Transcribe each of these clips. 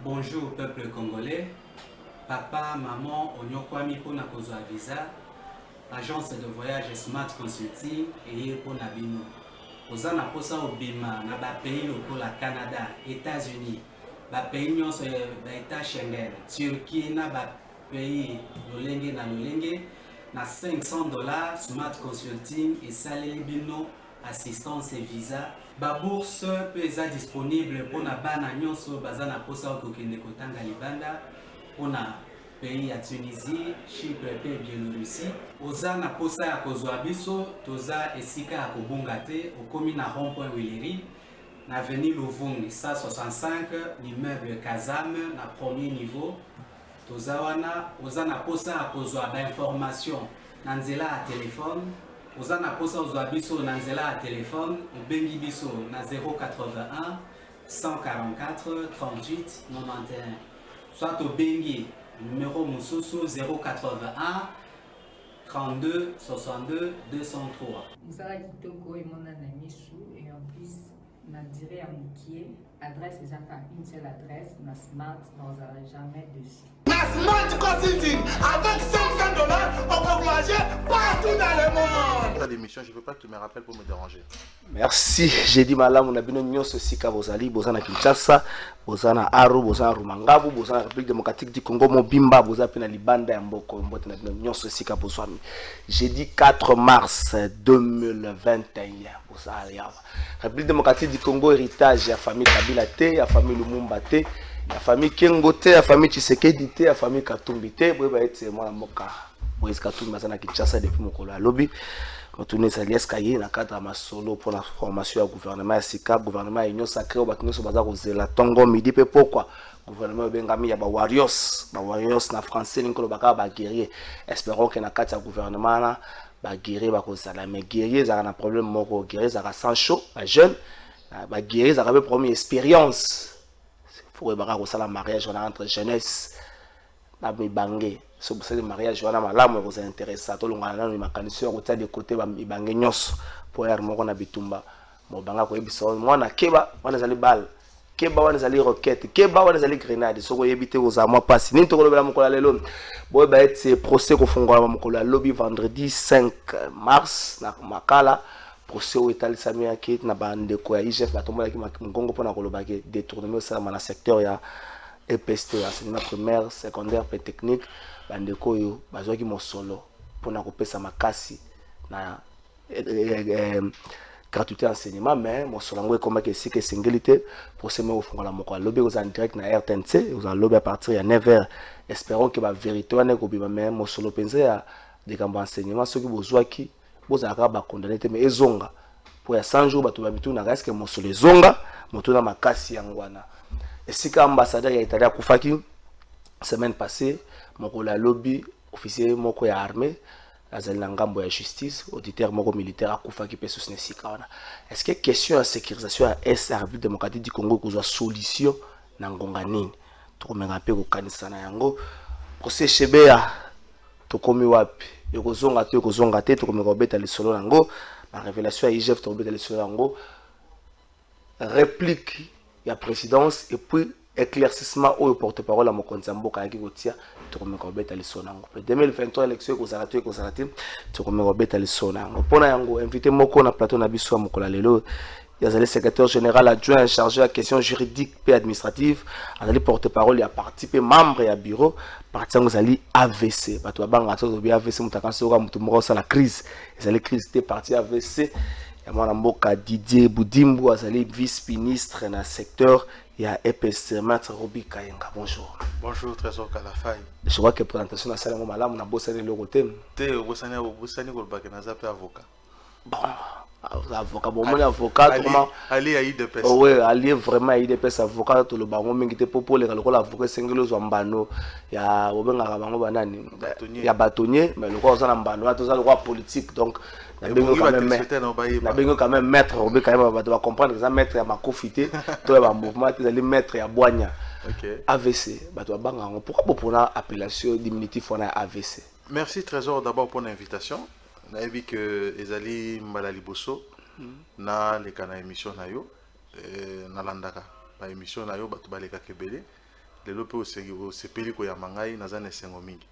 Bonjour peuple congolais, papa, maman, onyokwami pona kozwa visa, agence de voyage Smart Consulting et pour Nabino. Oza na posa obima na ba pays lokola Canada, États-Unis, ba pays nyonso ba État Schengen, Turquie na ba pays lolenge na $500 Smart Consulting et saleli bino assistance et visa. Ba bourse peut être disponible pour na bana nyonso baza na posa okokende kotanga libanda pour na pays ya Tunisie, Chypre et Biélorussie. Oza na posa ya kozwa biso, toza esika ya kobunga te, okomi na rond-point Willery, na avenue Louvungi, 165, l'immeuble Kazam, na premier niveau. Toza wana, oza na posa ya kozwa ba information na nzela ya téléphone. Oza na posa ozwa biso na nzela ya téléphone, obengi biso na 081 144 38 91. Soit obengi numéro Moussousou 081 32 62 203. Moussala Kitoko et mon Michou et en plus, na dirait à Moukier, adresse les affaires, une seule adresse, na Smart, on n'aura jamais dessus. Na Smart Consulting, avec $500, on peut voyager partout dans le monde. Dans l'émission, je ne veux pas que tu me rappelles pour me déranger. Merci. J'ai dit malamu na bino nyonso sika bozali, bozana Kinshasa, bozana Aru, bozana Rumangabu, bozana République démocratique du Congo, Mobimba, bozana pena libanda ya mboko, mbote na bino nyonso sika bozwami. J'ai dit 4 mars 2021. Bozala yawa. République démocratique du Congo, héritage ya famille Kabila te, ya famille Lumumba te, ya famille Kengo te, ya famille Tshisekedi te, ya famille Katumbi te, boyeba ete mwana moka. Moïse Katumbi mazana Kinshasa depuis mokolo ya lobi. Retourner à l'ESCAI dans le cadre de solo pour la formation du gouvernement SICA, gouvernement Union Sacrée, au bâtiment sur bazar aux la Tongo midi pe pourquoi gouvernement Bengami ya ba warriors na français n'inko baka ba guerrier. Espérons que na cadre gouvernement na ba guerrier ba kozala mais guerrier ça a un problème moko guerrier ça a sans chaud ba jeune ba guerrier ça a une première expérience. Faut baka kozala mariage entre jeunesse na bangé. Si vous avez un mariage, vous vous intéressez à tout le monde. Vous avez des côtés pour aller à Bitumba. Moi, na keba, on est allé balle. Keba, on est allé roquette. Keba, on est allé grenade. Si vous habitez aux amours passés, ni tout le monde a le bon, c'est procès qu'on fait à lobby vendredi 5 mars, na Makala. Procès au État Samia qui est na bande de quoi IGF, la tombe qui m'a congo pour na détourner au sein de secteur ya EPST, enseignement primaire, secondaire, et technique. Bandeko yo bazwaki mosolo pona kopesa makasi na gratuité enseignement mais mosolo ngo ekomaki esika esengeli pour se mettre au fond la moko lobi aux en direct na RTNC aux en lobby à partir ya 9h. Espérons que ba vérité wana ko bima mais mosolo penza ya de kambo enseignement soki bozwaki bozaka ba condamné te mais ezonga pour ya 100 jours bato ba bitu na reste que mosolo ezonga moto na makasi yangwana esika ambassadeur ya Italie akufaki semaine passée. Moko la lobby officier moko ya armée azali na ngambo ya justice auditeur moko militaire akufa ki peso snesika wana. Est-ce que question ya sécurisation ya est République démocratique du Congo kozwa solution na ngonga nini to menga pe ko kanisa na yango procès Chebeya to komi wapi yokozonga te to komeka obeta lisolo nango la révélation ya IGF to obeta lisolo nango réplique ya présidence et puis éclaircissement au porte-parole à Mokonzi Mboka qui gotia to komeka obeta lisolo nango 2023 élection ko zalate to komeka obeta lisolo nango pona yango invité moko na plateau na biso mokola lelo yazali secrétaire général adjoint chargé de la question juridique et administrative azali porte-parole ya parti pe membre ya bureau parti yango zali AVC bato banga to bi AVC mutakanso ka mutu moko sa la crise ezali crise te parti AVC ya mwana mboka Didier Boudimbu azali vice-ministre na secteur ya EPST Maître Robi Kayenga. Bonjour. Bonjour Trésor Kalafai. Je vois que présentation na salle malamu na bossani le côté. Te bossani ko bakena za pe avocat. Bon, avocat bon mon avocat comment Ali a IDPS. Oh ouais, Ali vraiment IDPS avocat to le bango mingi te popo le ko avocat sengelo zo mbano ya obenga bango banani ya bâtonnier mais le ko za mbano to za le politique donc na bengo quand même maître Robi Kayenga va comprendre que ça maître ya makofité to ya mouvement les maître ya boanya. OK. AVC bato banga pourquoi pour la appellation diminutif on a AVC. Merci Trésor d'abord pour l'invitation. On a vu que Ezali Mbala Liboso, na leka na émission na yo na landaka ba émission na yo bato baleka kebele lelo pe osepeli ko ya mangai na zane sengo mingi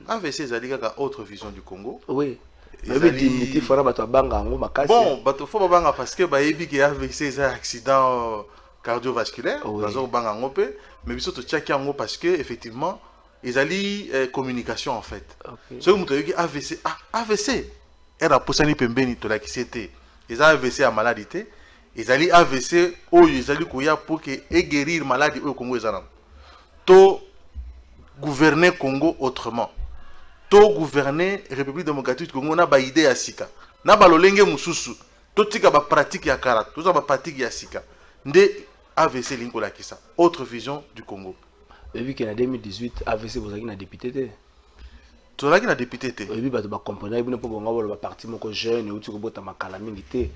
AVC ezali kaka autre vision du Congo. Oui. Mais dignité fera bato banga ngo makasi. Bon, bato faut banga parce que ba yebi que AVC c'est un accident cardiovasculaire, bazo banga ngo pe, mais biso to tchaki ngo parce que effectivement ezali communication en fait. Ce que muto yoki AVC, AVC era posani pembeni to la kisete. Les AVC à maladie, ezali AVC o ezali koya pour que guérir maladie au Congo ezana. To gouverner Congo autrement. To gouverner République démocratique du Congo na ba idée ya sika. Na ba lolenge mususu. To tika ba pratique ya karate. To za ba pratique ya sika. Nde AVC linko la kisa. Autre vision du Congo. Et puis qu'en 2018 AVC vous avez une député té. Tu as une député té. Et puis ba to ba comprendre bien pour bonga ba parti moko jeune ou tu ko bota makala mingi té.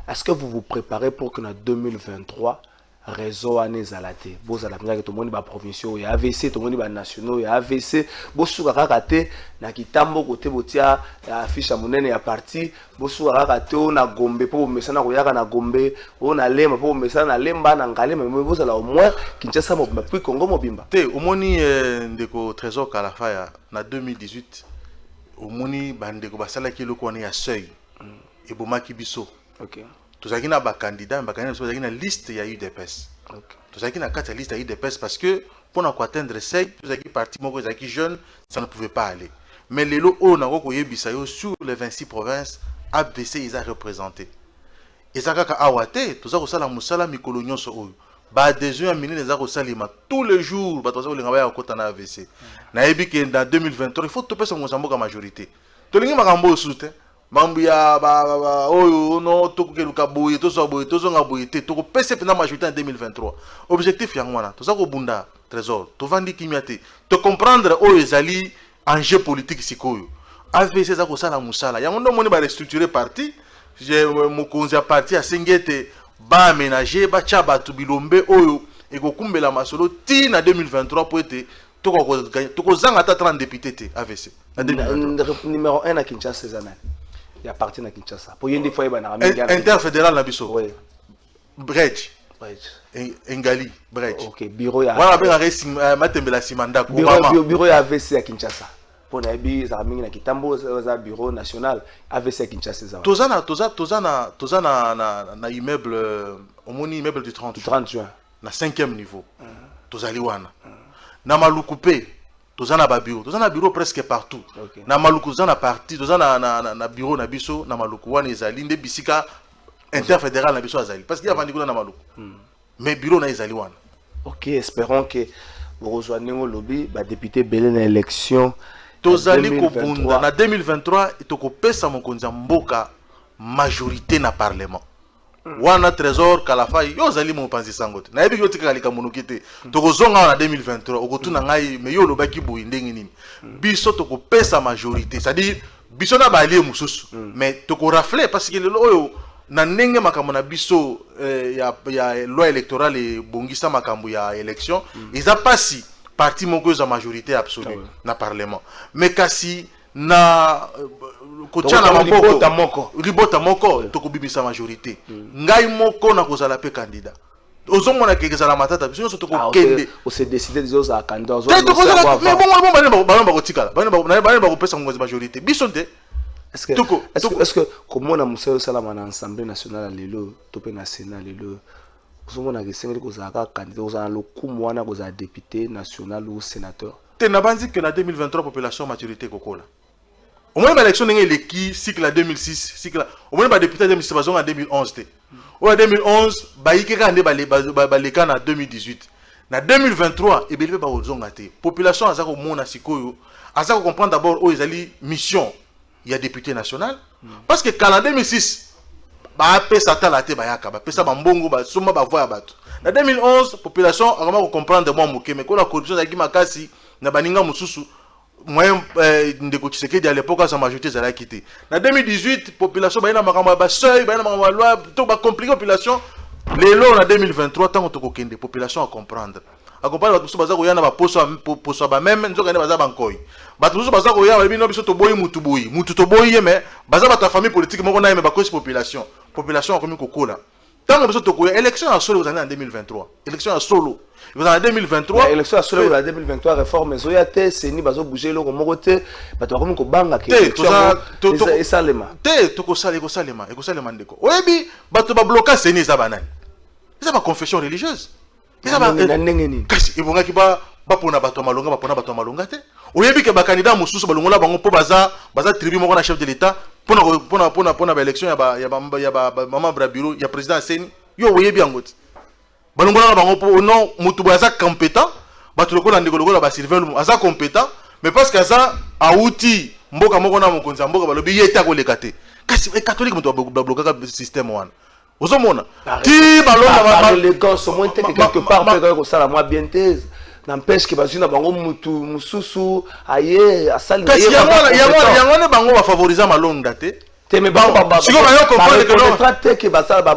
Est-ce que vous vous préparez pour que en 2023 réseau anezalate bozala pinga to moni ba provinciaux ya AVC to moni ba nationaux ya AVC bosuka kaka te na kitambo kote botia affiche monene ya parti bosuka kaka te na Gombe po mesana ko yaka na Gombe o na Lemba po mesana na Lemba na Ngalema mais bozala au moins Kinshasa mo puis Congo mobimba te o moni ndeko Trésor Kalafaya na 2018 o moni bandeko basala ki loko wana ya seuil et bomaki biso. OK. Tous les candidats, tous na liste ya UDPS. Tous les na liste ya UDPS parce que pour atteindre seuil, tous les partis qui jeunes, ça ne pouvait pas aller. Mais les lots on a sur les 26 provinces, AVC ils a représenté. Et ça kaka awate, tous les la musala mikolonyo so oyo. Ba des yeux mine les salima tous les jours, ba tous les ngaba ya kota na AVC. Na yebi que dans 2023, il faut toper son Mozambique majorité. To lingi makambo soute. Mambia oyo no tokukeluka boye tozonga boye te toko pese pena majorité en 2023 objectif yangwana toza ko bunda Trésor to vandi kimiate to comprendre oyo ezali enjeu politique sikoyo AVC za ko sala musala yango ndo moni ba restructurer parti je mokonzi ya parti a sengete ba aménager ba chaba tu bilombe oyo ekokumbela masolo ti na 2023 po ete toko zanga ta 30 députés AVC numéro 1 à Kinshasa Zana. Il y a parti à Kinshasa. Pour une fois, il y a interfédéral na biso. Oui. Bredge. Engali. Bredge. OK. Bureau ya. Voilà, ben matembela simanda. Bureau ya AVC à Kinshasa. Pour nabi za mingi na Kitambo za bureau national AVC à Kinshasa za. Tozana na immeuble au moni immeuble du 30 juin. Na 5e niveau. Tozali wana. Na Malukupe. Tozana ba bureau, tozana bureau presque partout. Okay. Na Maluku tozana parti, tozana na bureau na biso na Maluku wana ezali nde bisika interfédéral na biso azali parce qu'il y a vandikuna na Maluku. Mais bureau na ezali wana. OK, espérons que vous rejoignez au lobby ba député belé na élection tozali ko bunda na 2023 toko pesa mokonzi mboka majorité na parlement. Wana Trésor Kalafai yo zali mo panzi sangote na yebi yo tika kalika monokite tokozonga na 2023 okotuna ngai me yo lobaki boyi ndenge nini biso toko pesa majorité c'est-à-dire biso na ba allié mususu mais toko rafler parce que lelo oyo na ndenge makambo na biso ya loi électorale et bongisa makambo ya élection ils a passé parti moko za majorité absolue na parlement mais kasi na kochana maboko ribota moko tokobimisa majorité ngai moko na kozala pe candidat ozomona kekeza la matata biso so tokokende on s'est décidé de za candidat mais bon ba kotikala ba kopesa ngozi majorité biso nte est-ce que comment na museo salama na assemblée nationale lelo topé na sénat lelo ozomona ke sengeli kozala candidat ozala lokumu wana kozala député national ou sénateur te na banzi que na 2023 population maturité kokola. Au moins l'élection n'est l'équipe cycle à 2006 cycle au moins député 2006 en 2011 té. En 2011 baïké kande baleka na 2018. Na 2023 et belé ba ozonga té. Population azako mona sikoyo azako comprendre d'abord o ezali mission il y a député national parce que en 2006 ba pesa tala té bayaka ba pesa ba mbongo ba soma ba voya bato. Na 2011 population a vraiment comprendre moi moké mais ko la corruption za ki makasi na baninga mususu moyen ndeko Tshisekedi à l'époque sa majorité zala quitté. Na 2018 population ba ina makambo ba seuil ba ina makambo loi to ba compliquer population les lois en 2023 tant to kokende population à comprendre. A comprendre bato baza ko yana ba poso ba même nzoka ne baza bankoy. Bato baza ko yana ba bino biso to boyi mutu to boyi mais baza ba ta famille politique moko na me ba cause population. population a commis kokola. Tant que vous avez élection à solo, vous en en 2023. Élection à solo. Vous en 2023. Élection à solo, en 2023, réforme. Zoyate, c'est ni bazo bouger le momote. Bato comme ko banga ke. Et salema. Toko salema ndeko. Oyebi, bato ba bloquer c'est ni za banane. C'est pas confession religieuse. C'est pas nengeni. Kasi ibonga ki ba pona bato malonga, ba pona bato malonga te. Oyebi ke ba candidat mususu balongola bango po baza tribu moko na chef de l'état. Pona ba élection ya ba mama bra bureau ya président Seni yo oyebi angoti balongola bango po non mutu baza compétent bato lokola ndeko lokola ba Sylvain aza compétent mais parce que ça auti mboka moko na mokonzi mboka balobi yeta ko lekate kasi catholique mutu ba bloquer le système wana ozomona ti balonga ba les gars au moins quelque part peut que ça la moi bien thèse n'empêche que bazina bango mutu mususu aye asali na yango ne bango ba favoriser malonga te mais bango siko ba yo comprendre que non traité que basala ba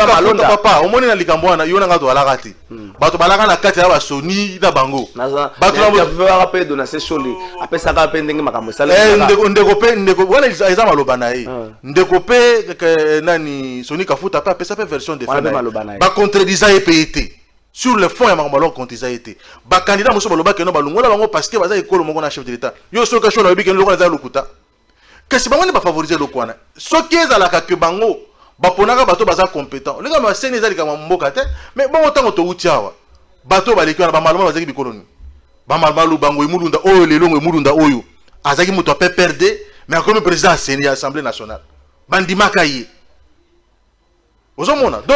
malonga papa omoni na likambo wana yo na ngato alaka te bato balaka na kati ya ba soni na bango bato na ba rappeler donner choli après ça va pendenge makambo sala ndeko wala isa maloba na ye ndeko pe nani soni kafuta pa pesa pe version de fin ba contredisa EPT sur le fond, il y a un contre été. Les candidats ne sont pas parce que les écoles sont chef de l'État. Ils sont cachés dans le but de l'État. Qu'est-ce que vous ne favoriser le coin? Ce qui est à la Kakebango, Baponaka bateau bazar compétent. Les gars, c'est des alliés mais bon, autant que tu as bateau baliki na bamalama bazaki bikoloni. Bamalmalu bango imulunda oyo lelongo imulunda oyo. Azaki moto pe perdre, mais comme président de l'Assemblée nationale. Bandima kaye. Donc,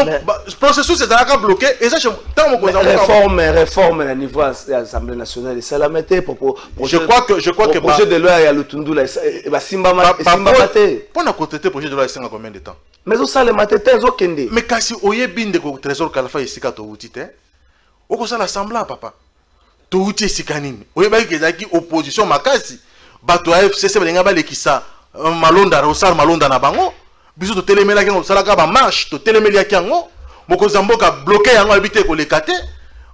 le processus est bloqué et ça, réforme à niveau de l'Assemblée nationale et ça la mettait pour je crois que projet de loi à l'Utundu là et Simba Maté. Pour nous côté projet de loi c'est combien de temps? Mais ça le maté t'es okende. Mais kasi oyebinde ko trésor Kalafa isika to utite. Oko ça l'Assemblée papa. To uti sikanini. Oyeba ki opposition makasi. Bato FCC balinga balekisa malonda Rosar malonda na bango. Biso to telemela ki salaka ba marche to telemela ki yango mokonzi mboka bloquer yango habité ko lekate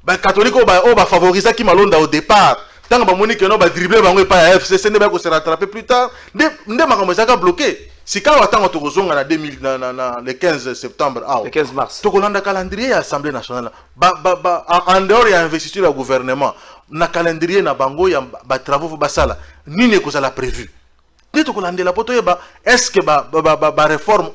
ba catholique ba favoriser ki malonda au départ tant ba moni que no ba dribbler bango pa ya FCC ne ba ko se rattraper plus tard nde makambo zaka bloquer si quand attend to kozonga na 2000 na le 15 septembre le 15 mars to kolanda calendrier à l'Assemblée nationale en dehors ya investiture ya gouvernement na calendrier na bango ya ba travaux ba sala nini ko sala prévu. Est-ce que la réforme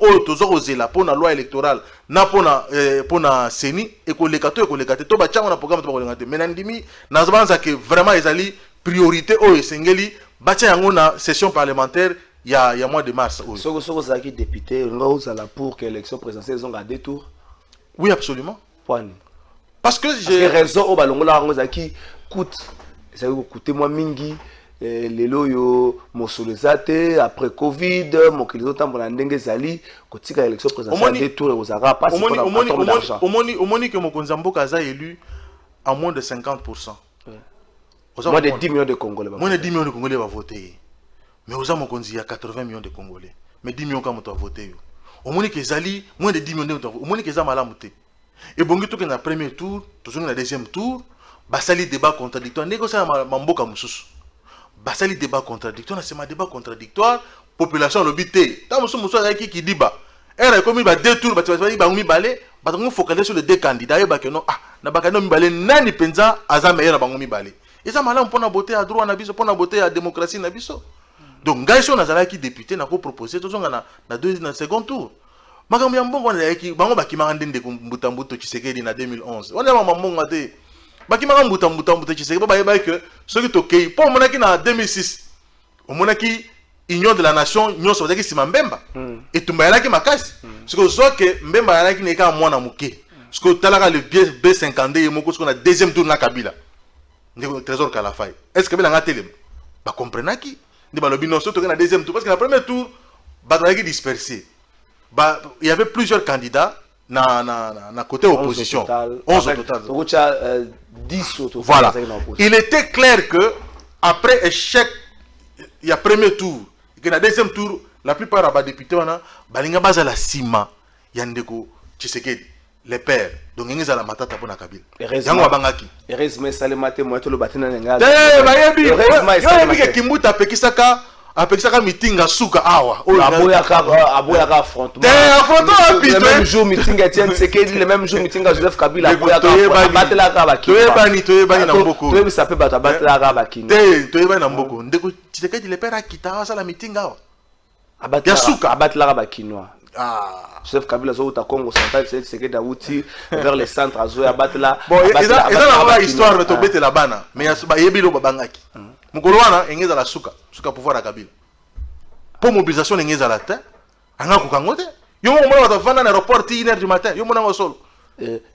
la pour la loi électorale na pour la CENI et que les catholiques to ba na programme to ba mais nandimi nazabanza que vraiment ils priorité au sengeli batia yango na session parlementaire il y a mois de mars. Soko zaki député ngozala pour que l'élection présidentielle zonga 2 tours. Oui absolument. Parce que j'ai raison au balongola ngozaki coûte ça va coûter moi mingi. Les loyaux mosolezate après Covid mokilizo tambola ndenge zali kotika élection présidentielle des tours aux arabes pas omoni que mokonzi mboka za élu à moins de 50%. Moins de 10 millions de Congolais. Moins de 10 millions de Congolais vont voter. Mais aux mokonzi il y a 80 millions de Congolais. Mais 10 millions quand on voter. Omoni que zali moins de 10 millions de omoni que za malamuté. Et bongi to que na premier tour, toujours na deuxième tour, basali débat contradictoire ndeko ça mboka mususu. Basali débat contradictoire, c'est un débat contradictoire. Population l'obité. Tant que qui dit bah, elle a commis 2 tours, on focaliser sur les 2 candidats. Non, na bakano mi balé nani penza azame na bango mi balé. Et ça malin pour na beauté à droit na biso, pour na beauté à démocratie na biso. Donc gaïso na zala qui député na ko proposer tout ça na second tour. Makambo ya mbongo na ki bango bakima ndende ko mbutambuto Tshisekedi na 2011. On a mbongo te. Bakima mbuta Tshisekedi ba que ceux qui toquent pour monaki na 2006 au monaki union de la nation union soviétique si Mbemba et tumbayala ki makasi ce que soit que Mbemba yana ki neka mwana muke ce que talaka le B50 et moko ce qu'on a deuxième tour na Kabila ndeko trésor Kalafa est-ce que belanga télé ba comprenaki ndi ba lobi non surtout na deuxième tour parce que la premier tour ba qui dispersé ba il y avait plusieurs candidats na côté opposition 11 au total 10 au total. Voilà. Il était clair que après échec il y a premier tour et que dans deuxième tour la plupart des députés wana balinga baza la sima yandeko Tshisekedi les pères donc ngeza la matata pona Kabila yango bangaki heureusement salemate moi to lo batina nga bayebi ke kimbuta pekisaka apekisaka meeting à Souka awa. Aboyaka affrontement. Le même jour meeting à Etienne Tshisekedi, le même jour meeting à Joseph Kabila. Aboyaka batelaka bakino. Toyebani na mboko. Toyebi sape bato batelaka bakino. Toyebani na mboko. Ndeko Tshisekedi le père akita sala meeting awa. Ya Souka abatelaka bakino. Joseph Kabila zo uta Congo central Tshisekedi awuti vers le centre azo ya batela. Bon, eza na histoire de tobete la bana, mais ya yebi lo babangaki. Mukolo wana engeza la Souka pouvoir à Kabila. Pour mobilisation engeza la te, anga kukango te. Yo mo mona batavanda na aéroport 1h du matin, yo mona solo.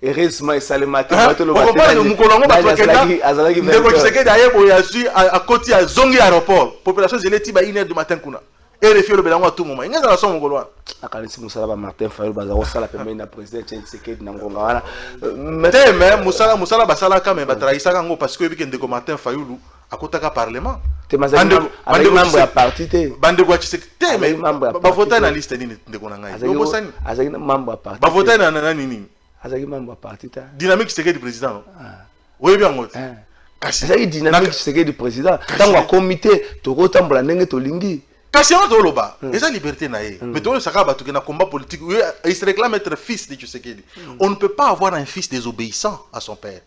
Heureusement et salemate batelo batela. Mukolo ngo batokenda. Ndeko Tshisekedi ayebo ya su à côté à zongi aéroport. Population zeleti ba 1h du matin kuna. Et les filles le belango à tout moment. Engeza la son mukolo wana. Akanisi musala ba Martin Fayulu bazako sala pembeni na président Tshisekedi na ngonga wana. Mais musala basala quand même batraisa kango parce que bikende ko Martin Fayulu akotaka parlement. Bande membre ya parti te. Bande kwa Tshisekedi mais ba voter na liste nini ndeko na ngai. Yo bosani. Azaki membre ya parti. Ba voter na nini? Azaki membre ya parti ta. Dynamique Tshisekedi président. Oui bien ngote. Azaki dynamique Tshisekedi président. Tango comité toko tambola ndenge tolingi. Kasi on toloba, eza liberté na ye. Mais tolo saka batu na combat politique, il se réclame être fils de Tshisekedi. On ne peut pas avoir un fils désobéissant à son père.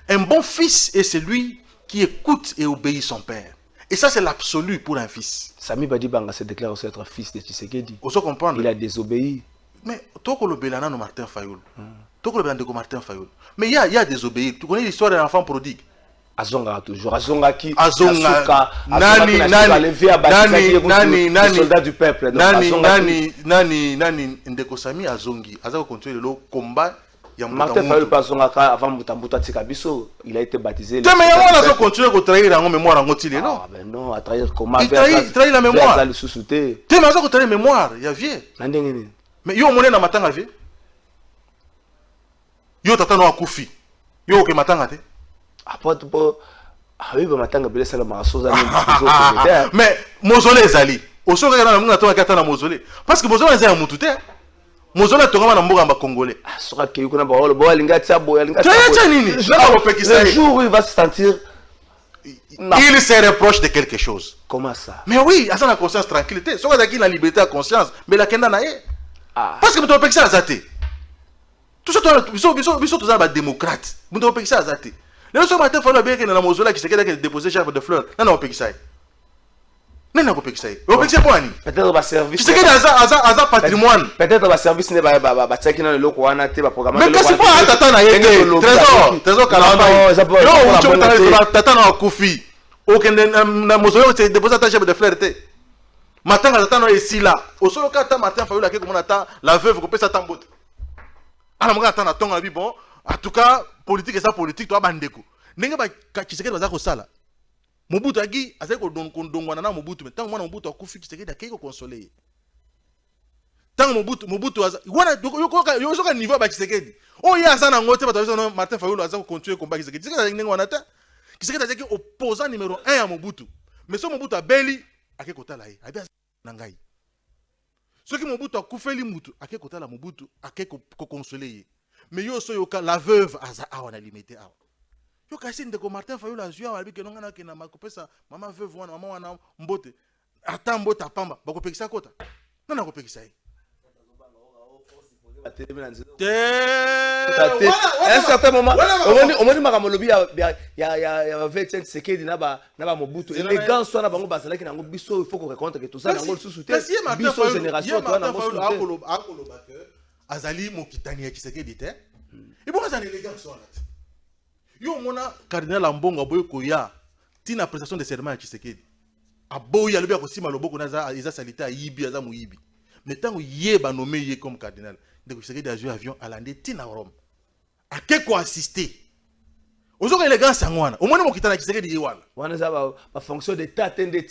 Un bon fils est celui qui écoute et obéit son père. Et ça c'est l'absolu pour un fils. Sami Badibanga se déclare aussi être fils de Tshisekedi. On se comprend. Il a désobéi. Mais toko lo belana no Martin Fayulu. Toko lo belana de Martin Fayulu. Mais il y a désobéi. Tu connais l'histoire de l'enfant prodigue? Azonga toujours Azonga nani soldat du peuple nani ndeko Sami azongi aza continuer le combat ya Martin Fayulu pasonga ka avant mutambuta tika biso il a été baptisé mais on a continuer à trahir en mémoire en otile non non à trahir comment il trahit la mémoire le sous-souté mais on a trahir mémoire ya vieux ndengeni mais yo mone na matanga vieux yo tata no akufi yo ke matanga te apote po oui ba matanga bele sala masoza ni mais mausolée ezali osoka na munga to akata na mausolée parce que mausolée ezali mutu te mausolée tongama na mboka ba congolais soka ke yuko na ba holo bo alinga tia bo alinga tia nini le jour où il va se sentir il se reproche de quelque chose. Comment ça? Mais oui, à sa conscience tranquillité soka daki na liberté à conscience mais la kenda na ye parce que muto pekisa azate tout ça biso tout ça ba démocrate muto pekisa azate. Le soir matin, il faut bien que dans la mausolée qui s'est déposé charpe de fleurs. Non, non, Pekisai. Non, non, Pekisai. Pekisai pour Annie. Peut-être va service. C'est que dans un patrimoine. Peut-être va service n'est pas tchaki dans le loco on a pas programme. Mais qu'est-ce que pas tata na yete? Trésor Kalamba. Non, tu tata na Kofi. Aucun na mausolée qui s'est déposé ta charpe de fleurs était. Matin tata na ici là. Au solo quand Martin Fayulu là comme on attend la veuve qu'on peut s'attendre. Alors mon gars attend ton avis bon. En tout cas, politique et ça politique, toi bandeko. Nenga ba Tshisekedi baza ko sala. Mobutu agi azali ko dongwana na Mobutu, mais tant mwana Mobutu akufi Tshisekedi akei ko consoler. Tant Mobutu wana yo soka niveau ba Tshisekedi. O ya sana ngote ba tabiso Martin Fayulu aza ko continuer combat Tshisekedi. Tshisekedi nenga wana ta. Tshisekedi azaki opposant numéro 1 à Mobutu. Mais so Mobutu abeli akei ko tala ye. Abi na ngai. Soki Mobutu akufeli mutu akei ko tala Mobutu akei ko consoler ye. Mais yo so yoka la veuve aza awana limité awa yo kasi ndeko Martin Fayulu azua wali ke nongana ke na makopesa mama veuve wana mama wana mbote ata mbota pamba bakopekisa kota nana kopekisa yi un certain moment on moni makambo lobi ya Etienne Tshisekedi na ba Mobutu élégance wana bango bazalaki nango biso il faut qu'on raconte que tout ça nango sous souté biso génération toi nango sous akoloba que azali mokitani ya Tshisekedi te et bon azali élégance wana yo mona cardinal Ambongo boyo koya tina prestation de serment ya Tshisekedi aboyi alobi akosima loboko na eza salite ayibi aza moyibi mais tango yeba nommé ye comme cardinal ndeko Tshisekedi azwi avion alande tina Rome akeko assister ozoka élégance yango wana omoni mokitani ya Tshisekedi ye wana za ba fonction d'état tende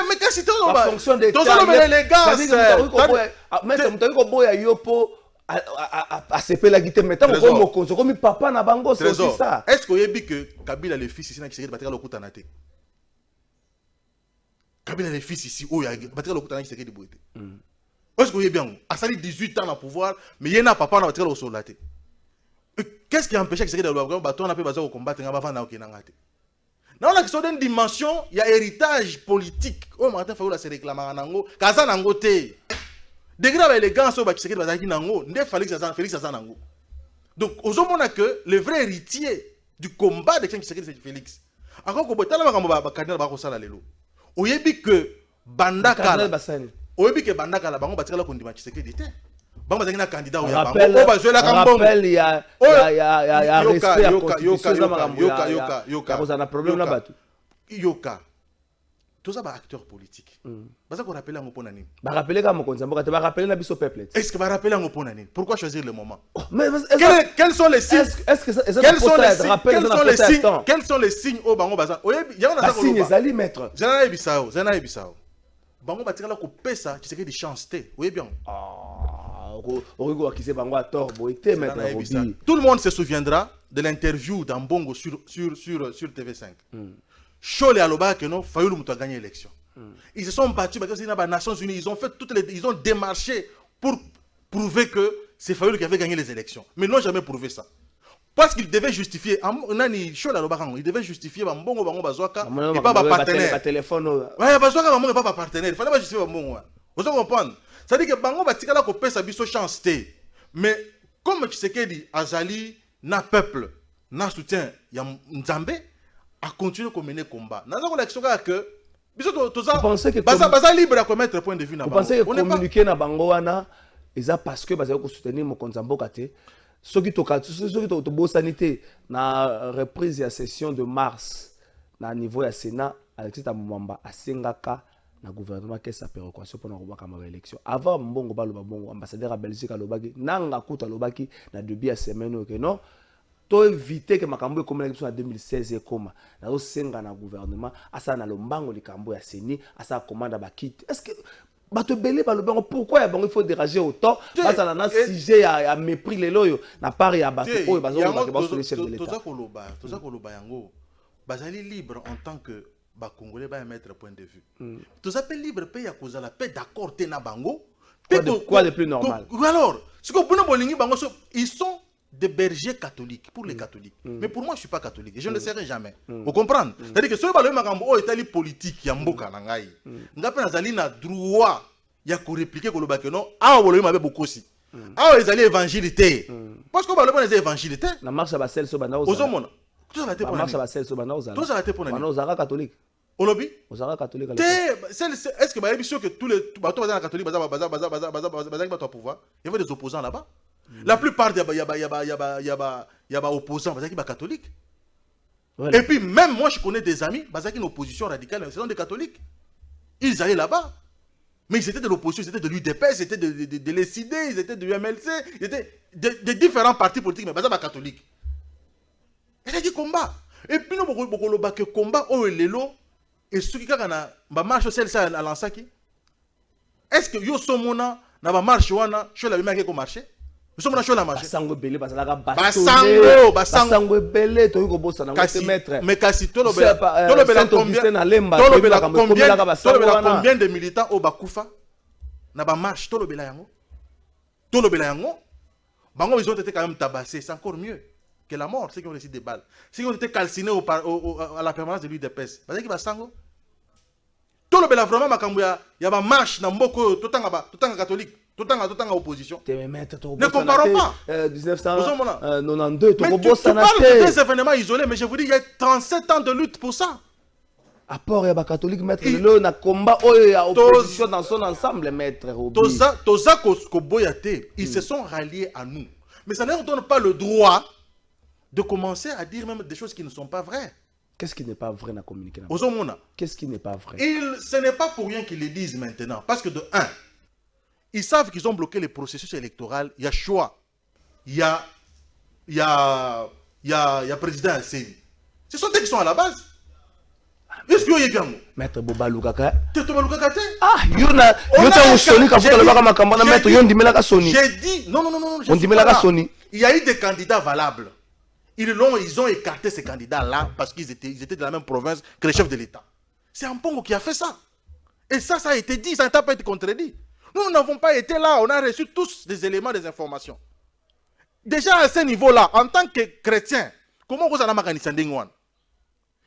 mais kasi to ba fonction d'état to élégance mais mutaki ko boya yo po a sepela gite mais tant ko mokonzo comme papa na bango c'est aussi ça. Est-ce que yebi que Kabila le fils ici na Tshisekedi bateka lokuta na te Kabila le fils ici o ya bateka lokuta na Tshisekedi boite est-ce que yebi yango asali 18 ans na pouvoir mais yena papa na bateka lo solate qu'est-ce qui empêche Tshisekedi de lo bato na pe baza ko combattre nga bavanda okena ngate Dans la question d'une dimension, il y a héritage politique. Oh, Martin Fayoul se réclame à Nango. Kaza Nango te. Degré avec les gants, qui se réclament Nango. N'est Félix Azanango. Donc, aux hommes, on a que le vrai héritier du combat de qui se réclament Félix. Encore que Botala va cardinal Barosala Lelo. Oyebi que Bandakala. Oyebi que Bandakala, Bango Batila Kondima Tshisekedi te. Bango Bazangina candidat ou rappel, il y a respect à Yoka. Vous avez un problème là-bas. Yoka. Tous ça, acteurs politiques. Parce qu'on rappelle un peu. Rappeler comme on rappeler la biso peuple. Est-ce que va rappeler un peu? Pourquoi choisir le moment? Quels sont les signes? Quels sont les signes au Bango Bazar? Il y a un signe, Zali maître. Zana Ebisao. Bango Batira la coupe ça, tu sais que des chances. Oui bien. Tout le monde se souviendra de l'interview d'Ambongo sur TV5. Chole et Aloba que non, Fayoulou a gagné l'élection. Ils se sont battus parce que c'est les Nations Unies. Ils ont démarché pour prouver que c'est Fayoulou qui avait gagné les élections. Mais ils n'ont jamais prouvé ça. Parce qu'il devait justifier. Chole et Aloba, il devait justifier Ambongo Bango Bazouaka et pas partenaire. Ouais, Bazouaka Bango n'est pas partenaire. Il fallait pas justifier Ambongo. Vous comprenez? C'est-à-dire que Bango Batikala kopé sa biso chance. Mais comme Tshisekedi Azali na peuple, na soutien, ya Nzambe a continué à mener combat. Nous avons l'action que Baza libre à commettre point de vue. Vous pensez que communiquer na Bangoana, c'est parce que Baza soutenir mon Nzambo kate. Ceux qui ont sanité na reprise la session de mars na niveau ya Sénat, Alexis Tamouamba a Sengaka na gouvernement qui sa péréquation pour na élection. Avant Mbongo Baloba Bongo ambassadeur à Belgique à Lobaki, nanga kuta Lobaki na début à semaine que non. To éviter que makambo comme l'élection en 2016 et comme na senga na gouvernement asa na lombango likambo ya Seni asa commande ba kit. Est-ce que bato belé ba lobanga pourquoi il faut dérager autant parce na sujet à mépris les loyo na part ya bato oyo bazo ba sur les chefs de l'état. Toza koloba yango bazali libre en tant que ba congolais ba mettre point de vue. Toza pe libre pe ya koza la paix d'accord te na bango. Quoi de plus normal? Alors, ce que pour bolingi bango ils sont des bergers catholiques pour les catholiques. Mais pour moi, je ne suis pas catholique et je ne le serai jamais. Vous comprenez? C'est-à-dire que si vous avez un État politique, il y a un mboka nangai. Vous avez un droit de répliquer que le bakeno a ou le mabe beaucoup aussi. Ah, ils allaient évangélité. Parce que vous avez des évangélités. La marche à Bassel sur Banao. Tout ça va être pour marche à Bassel sur Banao. Tout ça va être pour Banao Zara catholique. Au lobby? Zara catholique. Est-ce que vous avez sûr que tous les catholiques bazar pouvoir? Il y avait des opposants là-bas. La plupart il y a opposants qui sont catholiques. Et puis même moi je connais des amis qui ont une opposition radicale, ce sont des catholiques. Ils allaient là-bas. Mais ils étaient de l'opposition, ils étaient de l'UDPS, ils étaient de l'SID, ils étaient de l'UMLC, ils étaient de différents partis politiques, mais pas catholiques. Et c'est du combat. Et puis nous avons que combat au Lelo et ceux qui ont marché celle-ci à l'Ansaki. Est-ce que yo somona na ba marche wana je la même qui marché? Nous sommes dans la marche. Basango belé bazalaka basango belé to yuko bossa na ngate maître. Mais kasi tolobela combien de militants au bakufa na ba marche tolobela yango. Bango ils ont été quand même tabassés, c'est encore mieux que la mort, ceux qui ont reçu des balles. Ceux qui ont été calcinés à la permanence de l'UDPS. Parce que basango tolobela vraiment makambo ya ba marche na mboko totanga catholique. Tout en opposition. Ne comparons pas. 1992, tu parles de des événements isolés, mais je vous dis, il y a 37 ans de lutte pour ça. Apport et catholique maître le na combat opposition dans son ensemble maître. Toza Koboyate, ils se sont ralliés à nous. Mais ça ne leur donne pas le droit de commencer à dire même des choses qui ne sont pas vraies. Qu'est-ce qui n'est pas vrai dans communiquer? Qu'est-ce qui n'est pas vrai? Ce n'est pas pour rien qu'ils le disent maintenant. Parce que de un, ils savent qu'ils ont bloqué les processus électoraux. Il y a choix. Il y a président Asseni. Ce sont eux qui sont à la base. Est-ce que vous avez bien? Maître Boba Lukaka. Tu es Boba Lukaka? Ah, il y a j'ai dit, non. Il y a eu des candidats valables. Ils ont écarté ces candidats-là parce qu'ils étaient de la même province que les chefs de l'État. C'est Ambongo qui a fait ça. Et ça a été dit, ça n'a pas été contredit. Nous n'avons pas été là, on a reçu tous des éléments, des informations. Déjà à ce niveau-là, en tant que chrétien, comment vous en avez organisé?